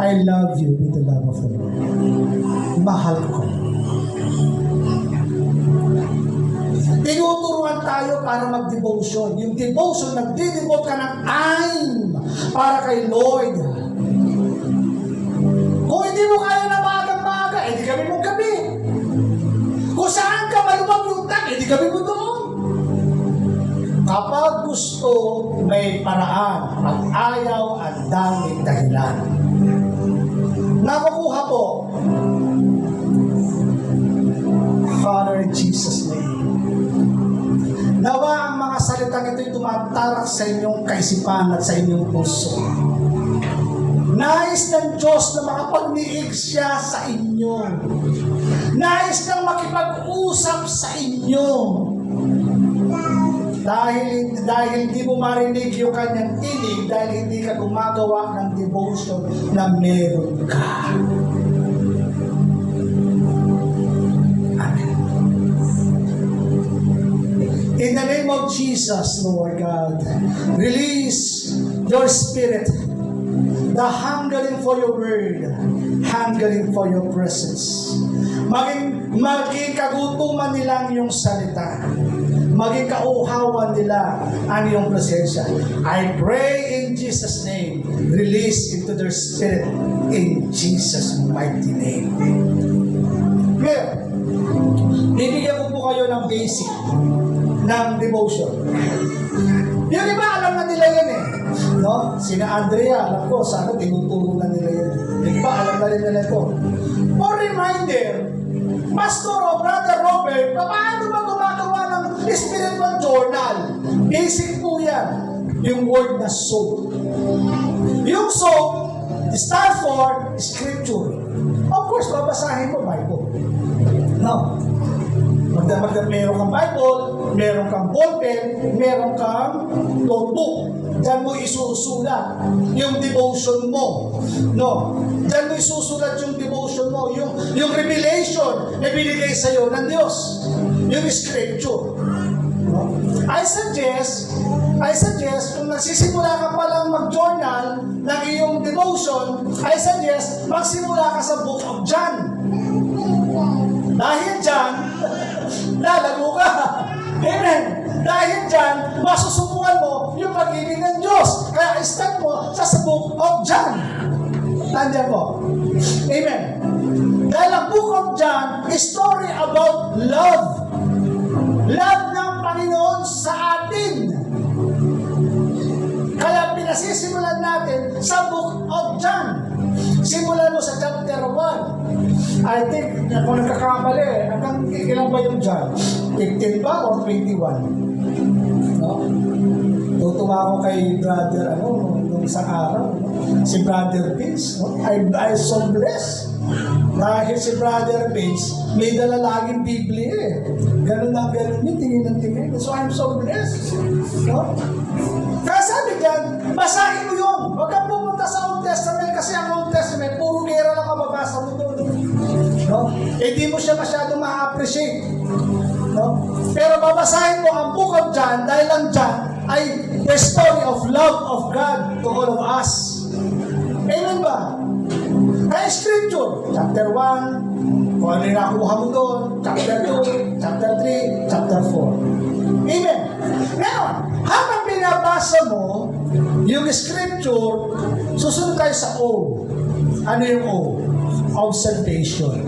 I love you with the love of the Lord. Mahal ko. Tinuturuan tayo para mag-devotion. Yung devotion, nagdi-devote ka ng time para kay Lord. Kung hindi mo kaya na maaga-maaga, edi kami mong gabi. Kung saan ka maluwag yung time, edi kami mo doon. Kapag gusto, may paraan. Pag ayaw, ang daming dahilan. Nakukuha po, Father, in Jesus' name, nawa ang mga salitang ito'y tumatarak sa inyong kaisipan at sa inyong puso. Nais ng Diyos na makapagniig siya sa inyo. Nais nang makipag-usap sa inyo. Dahil hindi mo marinig yung kanyang tinig, dahil hindi ka gumagawa ng devotion na meron ka. Amen. In the name of Jesus, Lord God, release your spirit, the hungering for your word, hungering for your presence. Maging kagutuman nilang yung salita. Maging kauhawan nila ang iyong presensya. I pray in Jesus' name, release into their spirit in Jesus' mighty name. Ngayon, bibigyan ko po kayo ng basic ng devotion. Yung iba, alam na nila yan eh. No? Sina Andrea, alam ko, sana tinuturo na nila yan. Yung iba, alam na rin nila ito. For reminder, Pastor o Brother Robert, paano ba gumagawa ng spiritual journal? Basic po yan. Yung word na soap. Yung soap, stand for scripture. Of course, babasahin mo Bible. No? Meron kang Bible, meron kang ballpen, meron kang notebook. Diyan mo isusulat yung devotion mo. No? Diyan mo isusulat yung devotion mo. Yung revelation na binigay sa'yo ng Diyos. Yung scripture. No? I suggest, kung nagsisimula ka palang mag-journal ng iyong devotion, I suggest, magsimula ka sa Book of John. Dahil dyan, lalago ka. Amen. Dahil dyan, masusubukan mo yung pag-ibig ng Diyos. Kaya start mo sa Book of John. Nandiyan po. Amen. Dahil ang Book of John is story about love. Love ng Panginoon sa atin. Kaya pinasisimulan natin sa Book of John. Simulan mo sa chapter 1. I think, kung nagkakamali, hanggang ilan ba yung John? 15 ba or 21? No? Tutuwa ako kay brother, nung isang araw, si Brother Vince. No? I so blessed. Dahil si Brother Vince, may dala laging Biblia eh. Ganun na, ganun yun, tingin ng tingin. So I'm so blessed. No? Kaya sabi dyan, basahin mo yun. Huwag kang pumunta sa Old Testament kasi ang Old Testament, puro gera lang ang mabasa mo doon. No? Eh di mo siya masyadong ma-appreciate. No? Pero babasahin mo ang Book of John dahil ang John ay the story of love of God to all of us. Amen ba? Kaya scripture, chapter 1, kung ano yung nakuha mo doon, chapter 2, chapter 3, chapter 4. Amen. Ngayon, habang binabasa mo yung scripture, susunod tayo sa O. Ano yung O? Observation.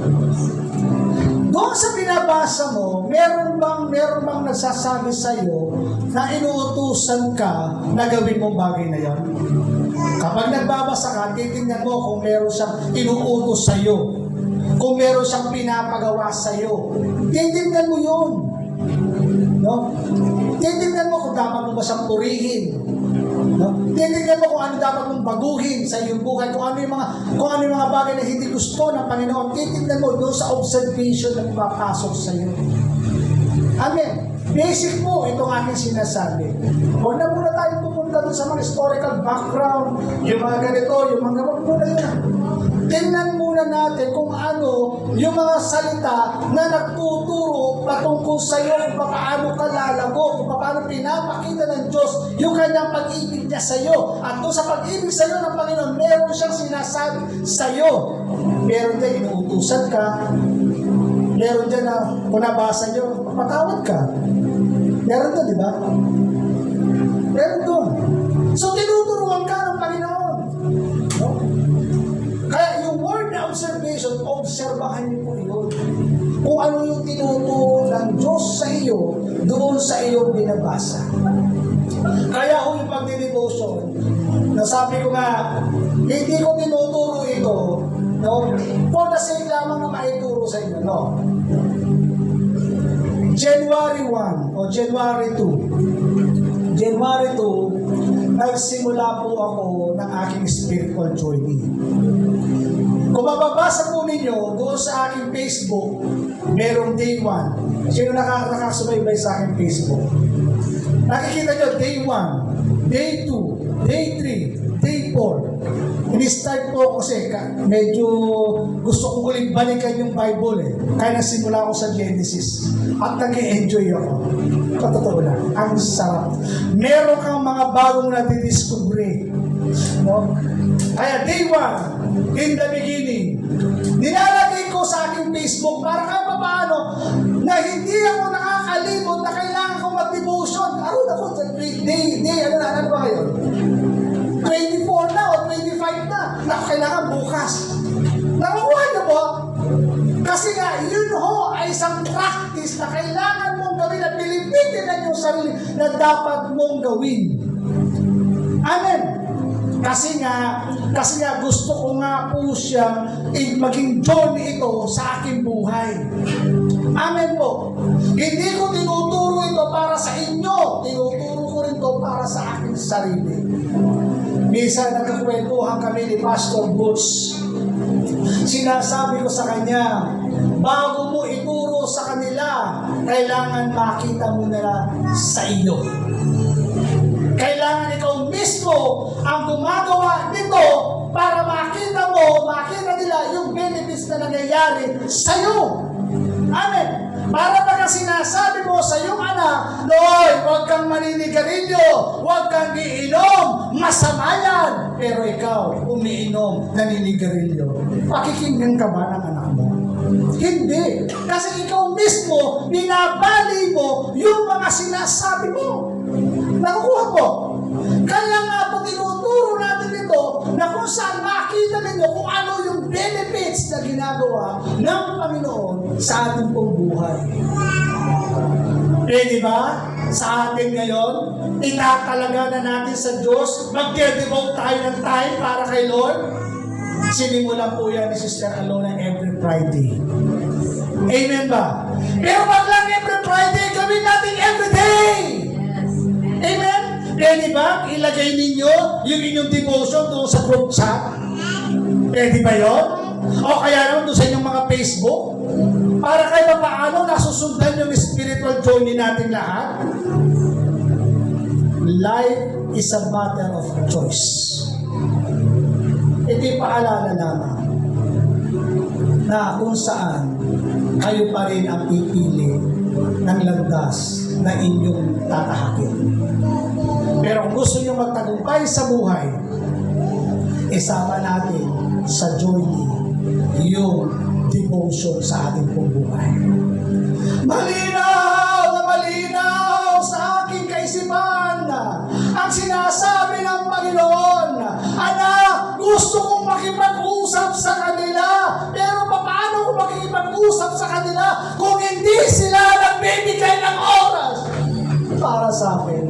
Doon sa binabasa mo, meron bang nagsasabi sa iyo na inuutusan ka na gawin mong bagay na yan? Kapag nagbabasa ka, titingnan mo kung meron siyang inuutos sa iyo. Kung meron siyang pinapagawa sa iyo. Titingnan mo yun. No? Titingnan mo kung dapat mo ba siyang purihin. No? Titingnan mo kung ano dapat mong baguhin sa iyong buhay, kung ano yung mga bagay na hindi gusto ng Panginoon. Titingnan mo doon sa observation na papasok sa iyo. Amen. Basic po itong aking sinasabi. Huwag na muna tayo pupunta doon sa mga historical background, yung mga ganito, yung mga wag muna yun. Tingnan muna natin kung ano yung mga salita na nagtuturo patungkol sa iyo, kung paano ka lalago, kung paano pinapakita ng Diyos yung kanyang pag-ibig niya sa iyo. At doon sa pag-ibig sa iyo ng Panginoon, meron siyang sinasabi sa iyo. Meron din, inuutusan ka. Meron dyan na, kung nabasa nyo, patawad ka. Meron doon, di ba? Meron doon. So, tinuturuan ka ng Panginoon. No? Kaya yung word na observation, obserbahan niyo po yun. Kung ano yung tinuturo ng Diyos sa iyo, doon sa iyo binabasa. Kaya ho yung pagdidevotion, nasabi ko nga, hindi ko tinuturo ito, no? For the sake lamang na maituro sa inyo, no? January 1 o January 2, nagsimula po ako ng aking spiritual journey. Kung mababasa po ninyo doon sa aking Facebook, merong day 1. Sino nakasubaybay sa aking Facebook? Nakikita nyo, day 1, day 2, day 3, day 4. In-start po ako kasi medyo gusto ko ulit balikan yung Bible eh. Kaya nasimula ako sa Genesis. At nag-enjoy ako. Totoo lang, ang sarap. Meron kang mga bagong nadidiscovery. No? Kaya day 1, in the beginning, nilalagay ko sa aking Facebook para kahit paano na hindi ako nakakalimot na kailangan ko mag-devotion. Ano na po, ano ba ngayon? 24 na o 25 na. Kailangan bukas. Nakukuha niyo po? Kasi nga, yun ho ay isang practice na kailangan mong gawin at pilipitin na yung sarili na dapat mong gawin. Amen. Kasi nga gusto ko nga po siyang maging journey ito sa aking buhay. Amen po. Hindi ko tinuturo ito para sa inyo. Tinuturo ko rin ito para sa aking sarili. Minsan nagkakwentuhan kami ni Pastor Butch. Sinasabi ko sa kanya, bago mo ituro sa kanila, kailangan makita mo nila sa iyo. Kailangan ikaw mismo ang gumagawa nito para makita nila yung benefits na nangyayari sa iyo. Amen. Para pagka sinasabi mo sa iyong anak, Noy, huwag kang maninigarilyo, huwag kang iinom, masama yan. Pero ikaw, umiinom, naninigarilyo. Pakikinggan ka ba ng anak mo? Hindi. Kasi ikaw mismo, binabali mo yung mga sinasabi mo. Nakukuha po. Kaya nga po tinuturo natin ito na kung saan makita ninyo kung ano yung benefits na ginagawa ng Panginoon sa ating pong buhay. Di ba? Sa atin ngayon, itatalaga na natin sa Diyos, mag-devote tayo ng time para kay Lord. Sinimulan po yan ni Sister Alona every Friday. Amen ba? Pero wag lang every Friday, gawin natin every day. Amen? Pwede ba ilagay ninyo yung inyong devotion doon sa group chat? Pwede ba yun? O kaya naman doon sa inyong mga Facebook? Para kayo paano nasusundan yung spiritual journey natin lahat? Life is a matter of choice. Ito'y paalala lamang na kung saan kayo pa rin ang pipili ng landas na inyong tatahakin. Pero kung gusto nyo magtagumpay sa buhay, isama natin sa journey yung devotion sa ating pong buhay. Malinaw sa aking kaisipan ang sinasabi ng Panginoon. Anak, gusto kong makipag-usap sa kanila, pero paano ko makipag-usap sa kanila kung hindi sila nagbibigay ng oras para sa akin?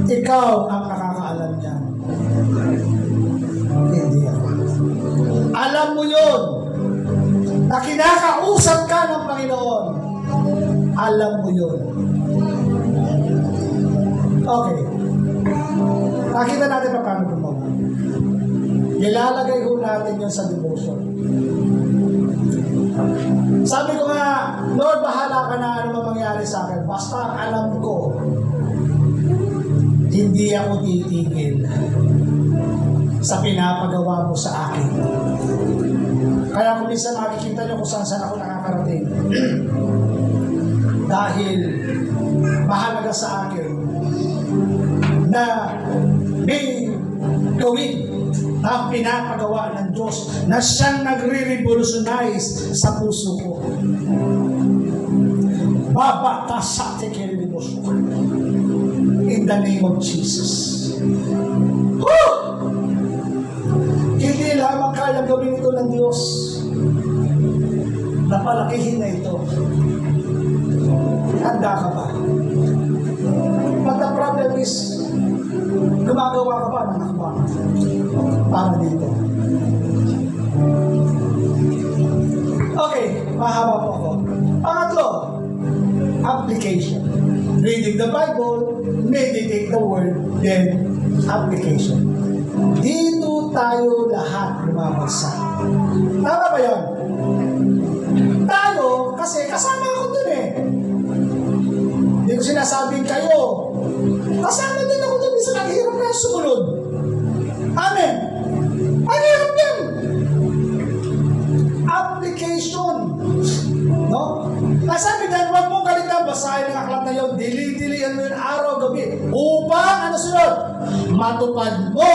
Ikaw ang nakakaalam niyan. Hindi ako. Alam mo yun, na kinakausap ka ng Panginoon. Alam mo yun. Okay. Nakita natin pa paano gumawa. Ilalagay ko natin yun sa devotion. Sabi ko nga, Lord, bahala ka na ano mangyari sa akin. Basta alam ko, hindi ako titigil sa pinapagawa mo sa akin. Kaya kung minsan makikita nyo kung saan ako nakakarating. Dahil mahalaga sa akin na may gawin ang pinapagawa ng Diyos na siyang nagre-revolutionize sa puso ko. Babata sa tekelibos ko. In the name of Jesus. Woo! Hindi lamang kayang gawin ito ng Diyos. Napalakihin na ito. Handa ka ba? But the problem is, gumagawa ka ba ng hakbang para dito? Okay, mahaba po ako. Pangatlo, application. Reading the Bible, meditate the Word, then application. Dito tayo lahat lumabagsak. Tama ba yun? Tayo, kasi kasama ako dun eh. Hindi ko sinasabing kayo. Kasama din ako dun sa naghihirap na sumunod. Amen. Ang hirap yan. Application. No? Sabi dahil huwag mong kalitan, basahin ang aklat na yun, dili-dilihan mo yun araw-gabi upang, ano sunod? Matupad mo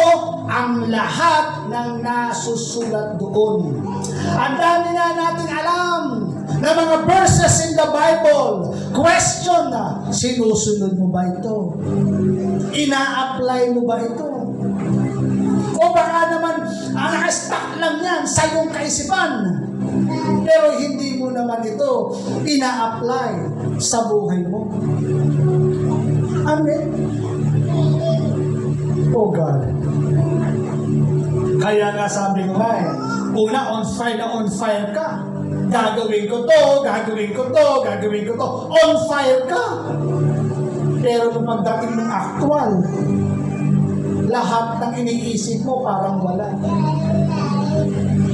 ang lahat ng nasusulat doon. Ang dami na natin alam na mga verses in the Bible. Question na, sinusunod mo ba ito? Ina-apply mo ba ito? O baka naman, naka-stuck lang yan sa iyong kaisipan. Pero hindi mo naman ito ina-apply sa buhay mo. Amen? Oh God. Kaya nga sabi ko nga una on fire ka. Gagawin ko to, gagawin ko to, gagawin ko to. On fire ka. Pero kung pagdating ng actual, lahat ng iniisip mo parang wala.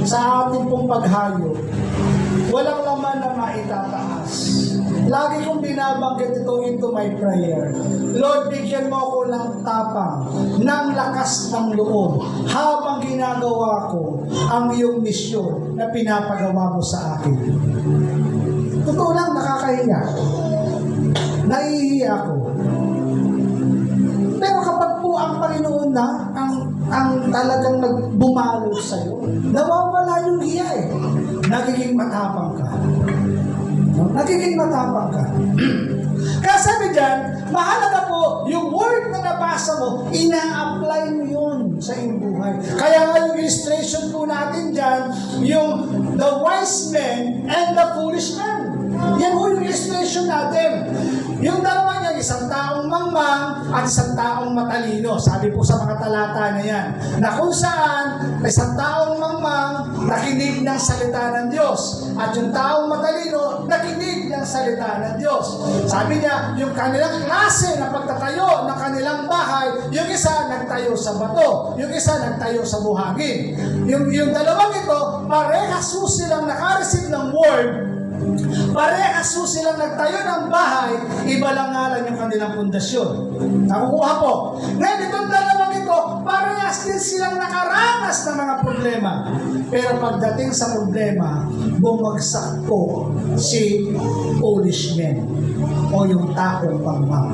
Sa ating pong paghayo, walang laman na maitataas. Lagi kong binabanggit ito into my prayer. Lord, bigyan mo ako ng tapang, ng lakas ng loob, habang ginagawa ko ang iyong misyon na pinapagawa mo sa akin. Totoo lang, nakakahiya. Nahihiya ako. Pero kapag po ang Panginoon na ang talagang nagbumalot sa'yo, nawawala yung hiya eh. Nagiging matapang ka. Nagiging matapang ka. Kaya sabi dyan, mahalaga po, yung word na nabasa mo, ina-apply mo yun sa iyong buhay. Kaya nga yung illustration po natin dyan, yung the wise man and the foolish man. Yan po yung illustration natin. Yung dalawa niya, isang taong mangmang at isang taong matalino. Sabi po sa mga talata na yan, na kung saan isang taong mangmang nakinig ng salita ng Diyos at yung taong matalino nakinig ng salita ng Diyos. Sabi niya, yung kanilang klase na pagtatayo ng kanilang bahay, yung isa nagtayo sa bato, yung isa nagtayo sa buhangin. Yung dalawang ito, parehas silang nakareceive ng word. Parehas silang nagtayo ng bahay, iba lang nga lang yung kanilang pundasyon. Nakukuha po. Ngayon, itong dalawang ito, parehas din silang nakaranas ng mga problema. Pero pagdating sa problema, bumagsak po si foolish man o yung taong pangmang.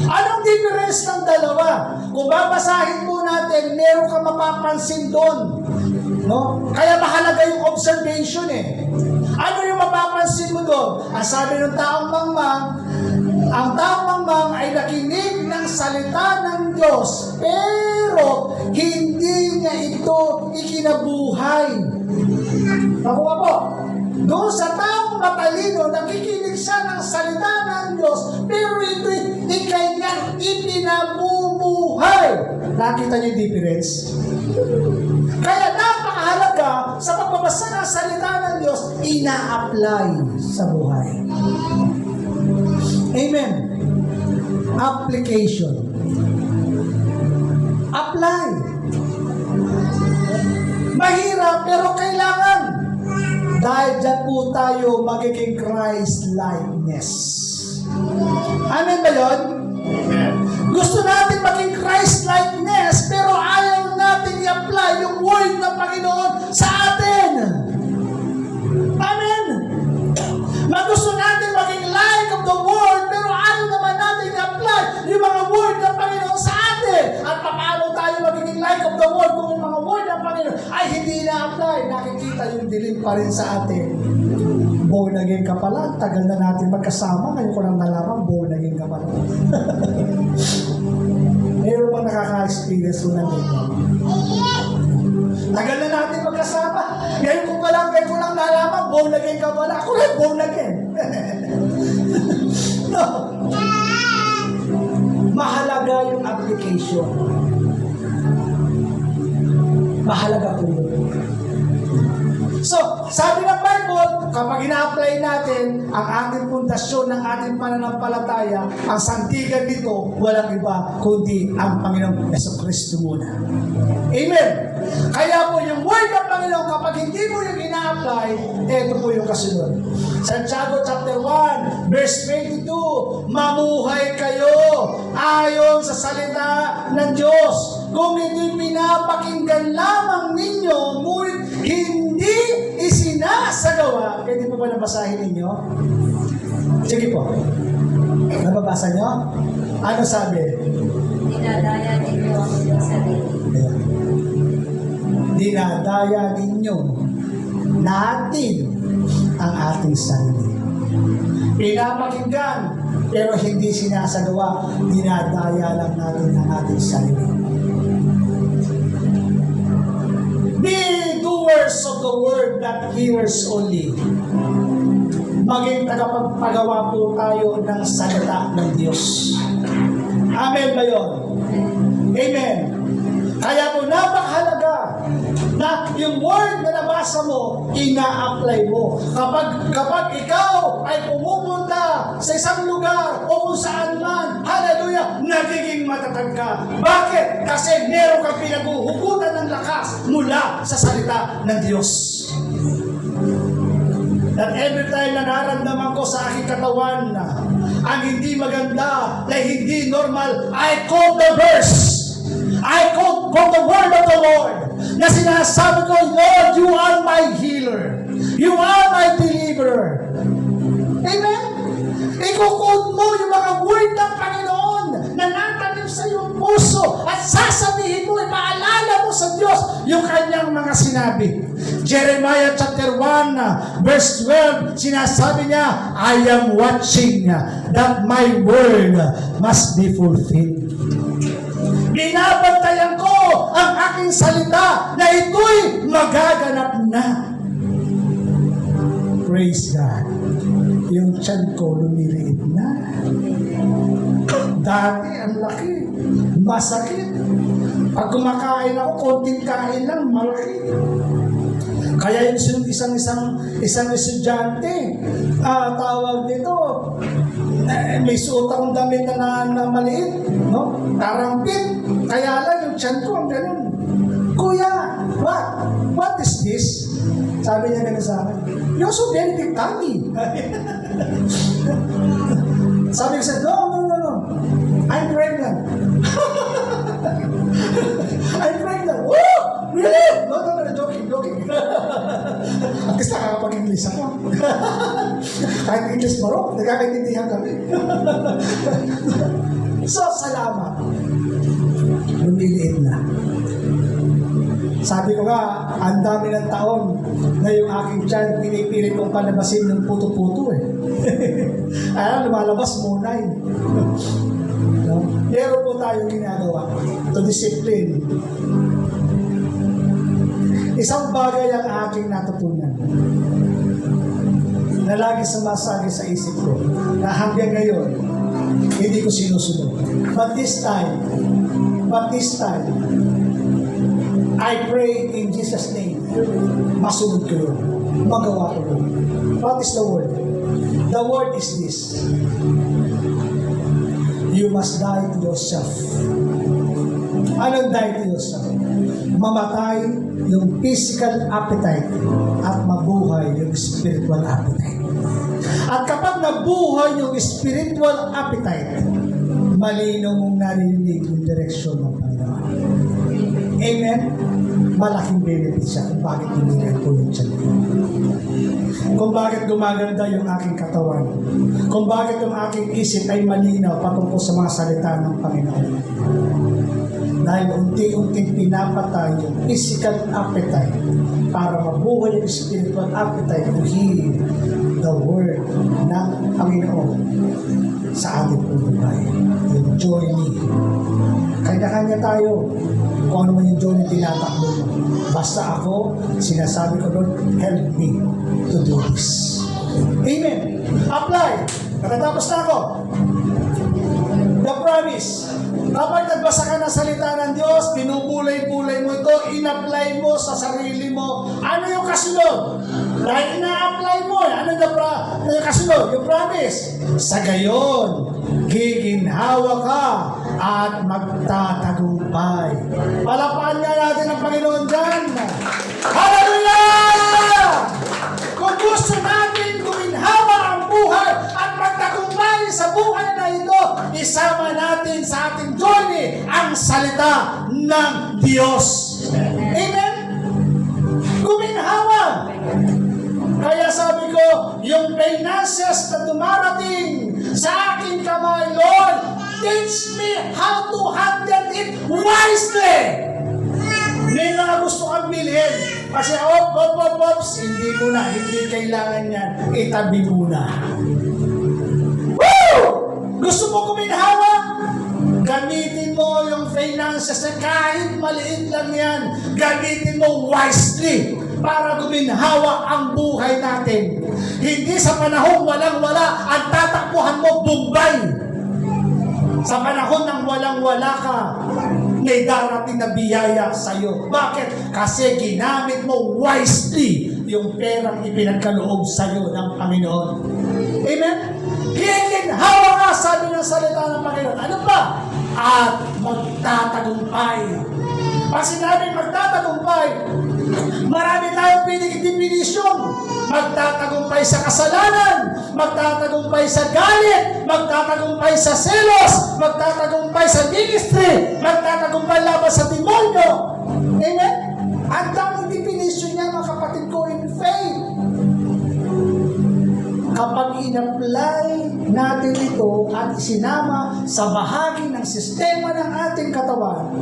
Anong difference ng dalawa? Kung babasahin po natin, meron ka mapapansin doon. No? Kaya mahalaga yung observation eh. Ano yung mapapansin mo doon? Ang sabi ng taong mangmang, ang taong mangmang ay nakinig ng salita ng Diyos, pero hindi niya ito ikinabuhay. Nakuha po? Doon sa taong matalino, nakikinig siya ng salita ng Diyos, pero ito ikay niya ipinabubuhay. Nakita niyo yung difference? Kaya napakahalaga sa pagbabasa ng salita ng Diyos, ina-apply sa buhay. Amen. Application. Apply. Mahirap pero kailangan. Dahil dyan po tayo magiging Christ-likeness. Amen ba yun? Amen. Gusto natin maging Christ-likeness, pero ayaw natin i-apply yung word ng Panginoon sa atin. Amen. Gusto natin maging like of the word, pero ayaw naman natin i-apply yung mga word ng Panginoon sa atin. At paano tayo magiging like of the word kung yung mga word ng Panginoon ay hindi na-apply? Nakikita yung dilim pa rin sa atin. Born again ka pala, tagal na natin magkasama, ngayon ko lang nalaman, born again ka pala. Meron bang nakaka-experience ko ng ganyan? Tagal na natin magkasama, ngayon ko lang nalaman, born again ka pala. Ako rin, born again. No. Mahalaga yung application. Mahalaga po yun. So, sabi ng Bible, kapag ina-apply natin ang ating pundasyon ng ating pananampalataya, ang sandigan nito, walang iba kundi ang Panginoong Jesucristo muna. Amen! Kaya po yung word ng Panginoon, kapag hindi mo yung ina-apply, ito po yung kasunod. Santiago chapter 1, verse 22, mamuhay kayo ayon sa salita ng Diyos. Kung hindi pinapakinggan lamang ninyo, ngunit hindi isinasagawa. Pwede po ba nabasahin ninyo? Sige po. Nababasa nyo? Ano sabi? Dinadaya ninyo ang inyong sarili. Dinadaya ninyo natin ang ating sarili. Pinapakinggan, pero hindi sinasagawa. Dinadaya lang natin ang ating sarili. Be doers of the word, not hearers only. Maging tagapagpagawa po tayo ng salita ng Diyos. Amen ba yun? Amen. Kaya po napakahalaga na yung word na nabasa mo, ina-apply mo. Kapag ikaw ay pumupunta sa isang lugar o kung saan man, hallelujah, nagiging matatag ka. Bakit? Kasi meron kang pinaghuhugutan ng lakas mula sa salita ng Diyos. That every time na nararamdaman ko sa aking katawan na ang hindi maganda, na hindi normal, I quote the verse. I quote from the word of the Lord na sinasabi ko, Lord, you are my healer. You are my deliverer. Amen? Iko-quote mo yung mga word ng Panginoon na natanim sa iyong puso at sasabihin mo, ipaalala mo sa Diyos yung kanyang mga sinabi. Jeremiah chapter 1, verse 12, sinasabi niya, I am watching that my word must be fulfilled. Binabantayan ko ang aking salita na ito'y magaganap na. Praise God. Yung tiyan ko lumiliit na. Dati ang laki. Masakit. Pag kumakain ako, konting kain lang, malaki. Kaya yung isang estudyante, tawag dito, may suot akong damit na maliit, no? Tarampit. Kaya lang yung tiyan ko, ang ganun. Kuya, what is this? Sabi niya ganun sa akin, you're so very big tummy. Sabi ko sa no. I'm pregnant. I'm pregnant. Woo! Really? No, joking. At least nakakapag-English ako. Kahit English baro, nagkakaintindihan kami. So, salamat. Lumiliit na. Sabi ko nga, ang dami ng taon na yung aking tiyan, pinipilit kong palabasin ng puto-puto eh. Ayan, lumalabas muna eh. No? Pero po tayong ginagawa to discipline. Isang bagay ang aking natutunan na lagi sumasagi sa isip ko na hanggang ngayon hindi ko sinusunod. But this time I pray in Jesus' name, masunod ko yun, magawa ko yun. What is the word? The word is this: you must die to yourself. Anong die to yourself? Mamatay yung physical appetite at mabuhay yung spiritual appetite. At kapag nabuhay yung spiritual appetite, malinaw mong narinig yung direksyon ng Panginoon. Amen? Malaking benefit siya kung bakit binigyan ko yung tiyan. Kung bakit gumaganda yung aking katawan. Kung bakit yung aking isip ay malinaw patungkol sa mga salita ng Panginoon. Dahil unti-unting pinapatay yung physical appetite para mabuhay yung spiritual appetite to hear the word ng Panginoon sa ating buhay. Yung journey. Kanya-kanya tayo kung ano man yung journey tinatakbo mo. Basta ako, sinasabi ko, Lord, help me to do this. Amen. Apply. Nakatapos na ako. The promise. Kapag nagbasa ka ng salita ng Diyos, binubulay-bulay mo ito, in-apply mo sa sarili mo. Ano yung kasunod? Dahil ina-apply mo, ano yung kasunod? Yung promise. Sa gayon, giginhawa ka at magtatagumpay. Palapakan nga natin ang Panginoon dyan. Hallelujah! Kung gusto natin guminhawa ang buhay at magtagumpay sa buhay na ito, isama natin sa ating journey ang salita ng Diyos. Amen? Guminhawa. Kaya sabi ko, yung finances na dumarating sa aking kamay, Lord, teach me how to handle it wisely. Hindi na gusto kang bilhin. Kasi, ops, hindi kailangan yan. Itabi muna. Woo! Gusto mo kuminhawa? Gamitin mo yung finances na kahit maliit lang yan. Gamitin mo wisely para guminhawa ang buhay natin. Hindi sa panahon walang-wala ang tatakbuhan mo Bombay. Sa panahon ng walang-wala ka, may darating na biyaya sa iyo. Bakit? Kasi ginamit mo wisely yung perang ipinagkaloob sa iyo ng Panginoon. Amen? Giginhawa ka, sabi ng salita ng Panginoon. Ano ba? At magtatagumpay. Pag sinabing magtatagumpay, marami tayong pinag-definisyon. Magtatagumpay sa kasalanan, magtatagumpay sa galit, magtatagumpay sa selos, magtatagumpay sa ministry, magtatagumpay laban sa demonyo. Amen? Ang daming definisyon niya, mga kapatid ko, in faith. Kapag in-apply natin ito at isinama sa bahagi ng sistema ng ating katawan,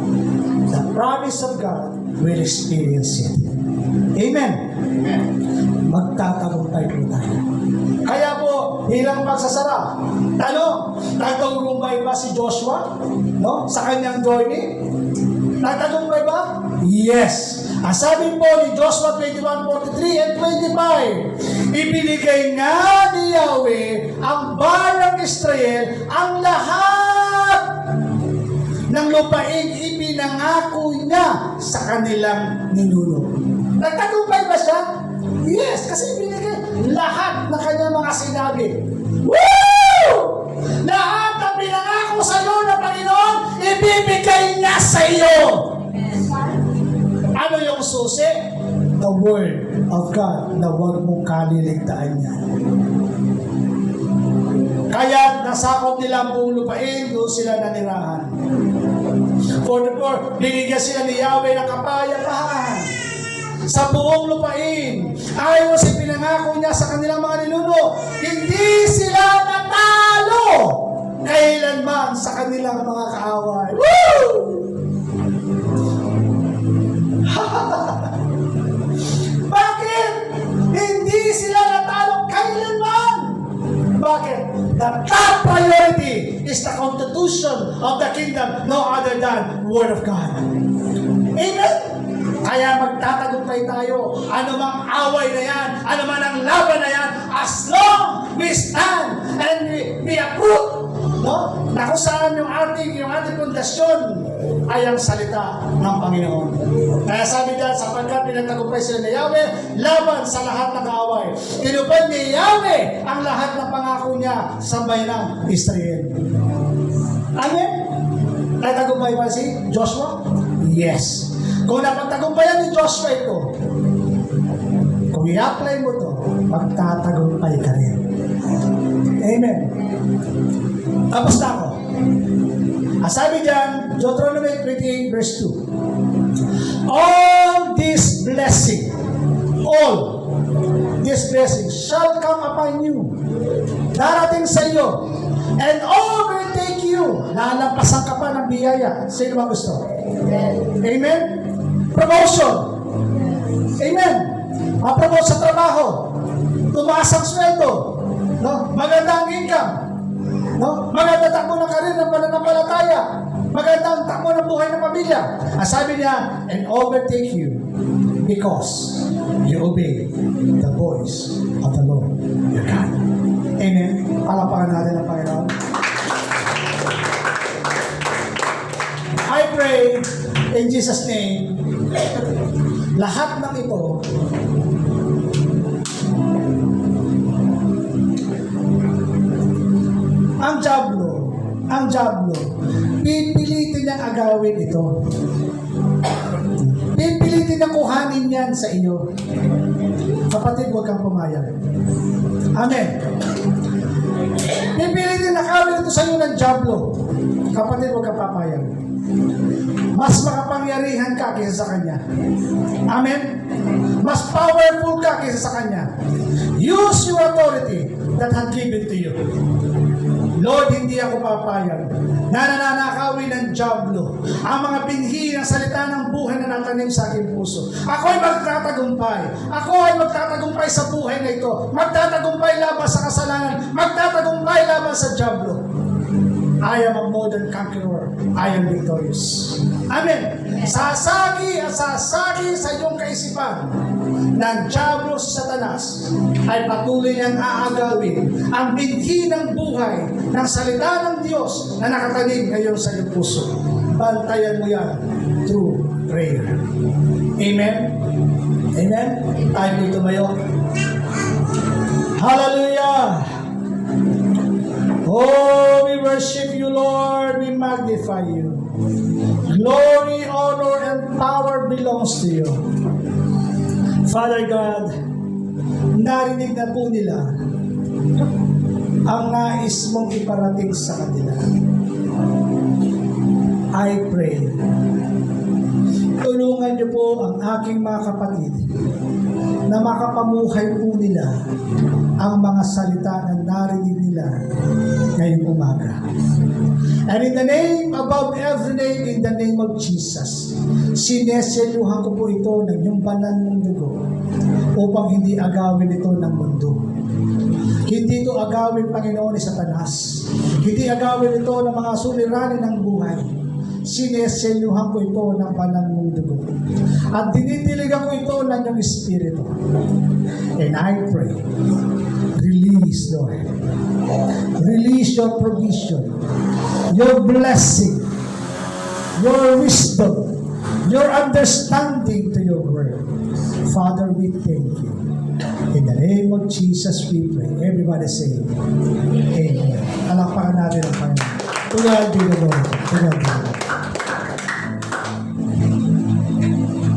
the promise of God will experience it. Amen? Magtatagumpay po tayo. Kaya po, bilang pagsasara, nagtagumpay ba si Joshua? No? Sa kanyang journey? Nagtagumpay ba? Yes. Ang sabi po ni Joshua 21:43 and 25, ibinigay nga ni Yahweh ang bayang Israel ang lahat ng lupain ipinangako niya sa kanilang ninuno. Nagtagumpay ba siya? Yes, kasi ibinigay lahat na kanyang mga sinabi. Woo! Lahat ng pinangako sa iyo ng Panginoon, ibibigay niya sa iyo. Ano yung susi? The Word of God na huwag mong kaliligtaan niya. Kaya nasakop nila ang buong lupain, doon sila nanirahan. For the poor, binigyan sila ni Yahweh ng kapayapaan sa buong lupain. Ayon sa pinangako niya sa kanilang mga ninuno, hindi sila natalo kailanman sa kanilang mga kaaway. Woo! Bakit? Hindi sila natalo kailanman. Bakit? The top priority is the constitution of the kingdom, no other than Word of God. Amen? Kaya magtatagumpay tayo. Ano mang away na yan, ano man ang laban na yan, as long we stand and we approve, no? Na kung saan yung ating pundasyon ay ang salita ng Panginoon. Kaya sabi dyan, sapagkat pinagtagumpay sila ni Yahweh laban sa lahat ng kaaway. Tinupad ni Yahweh ang lahat ng pangako niya sa bayan ng Israel. Amen? Nagtagumpay ba si Joshua? Yes. Kung napagtagumpayan ni Joshua ito, kung i-apply mo ito, magtatagumpay ka rin. Amen. Tapos na ako. Sabi dyan, Deuteronomy 28 verse 2. All this blessing shall come upon you. Darating sa iyo and overtake you. Lalampasan ka pa ng biyaya. Sino ba gusto? Amen? Promotion. Amen. Ma-promote sa trabaho. Tumaas ang sweldo. No? Maganda ang income. No? Maganda takbo ng karir ng pananampalataya. Magandang takbo ng buhay ng pamilya. Ang sabi niya, and overtake you because you obey the voice of the Lord your God. Amen. Palapakan natin ang Panginoon. I pray in Jesus' name, lahat ng ito ang Diablo, pipilitin niyang agawin ito. Pipilitin niyang kuhanin yan sa iyo. Kapatid, huwag kang pumayag. Amen. Pipilitin na agawin ito sa iyo ng Diablo. Kapatid, huwag kang papayag. Mas makapangyarihan ka kaysa sa Kanya. Amen? Mas powerful ka kaysa sa Kanya. Use your authority that had given to you. Lord, hindi ako papayag na nananakawin ng Diablo ang mga binhi ng salita ng buhay na natanim sa aking puso. Ako ay magtatagumpay. Ako ay magtatagumpay sa buhay na ito. Magtatagumpay laban sa kasalanan. Magtatagumpay laban sa Diablo. I am a more than conqueror. I am victorious. Amen. Sasagi at sasagi sa iyong kaisipan ng Diablo si Satanas ay patuloy niyang aagawin ang binhi ng buhay ng salita ng Diyos na nakatanim ngayon sa iyong puso. Bantayan mo yan through prayer. Amen? Amen? Tayo po tumayo. Hallelujah! Oh, we worship you, Lord. We magnify you. Glory, honor, and power belongs to you. Father God, narinig na po nila ang nais mong iparating sa kanila. I pray, tulungan niyo po ang aking mga kapatid na makapamuhay po nila ang mga salita na narinig nila ngayong umaga. And in the name, above every name, in the name of Jesus, sineseluhan ko po ito ng iyong banal ng dugo upang hindi agawin ito ng mundo. Hindi ito agawin, Panginoon, ni Satanas. Hindi agawin ito ng mga suliranin ng buhay. Sineseluhan ko ito ng banal ng dugo. At dinidiligan ko ito ng iyong Espiritu. And I pray, release, Lord. Release your provision, your blessing, your wisdom, your understanding to your word. Father, we thank you. In the name of Jesus, we pray. Everybody say, Amen. Alakpakan natin ang Panginoon. To God be the glory. To God be the glory.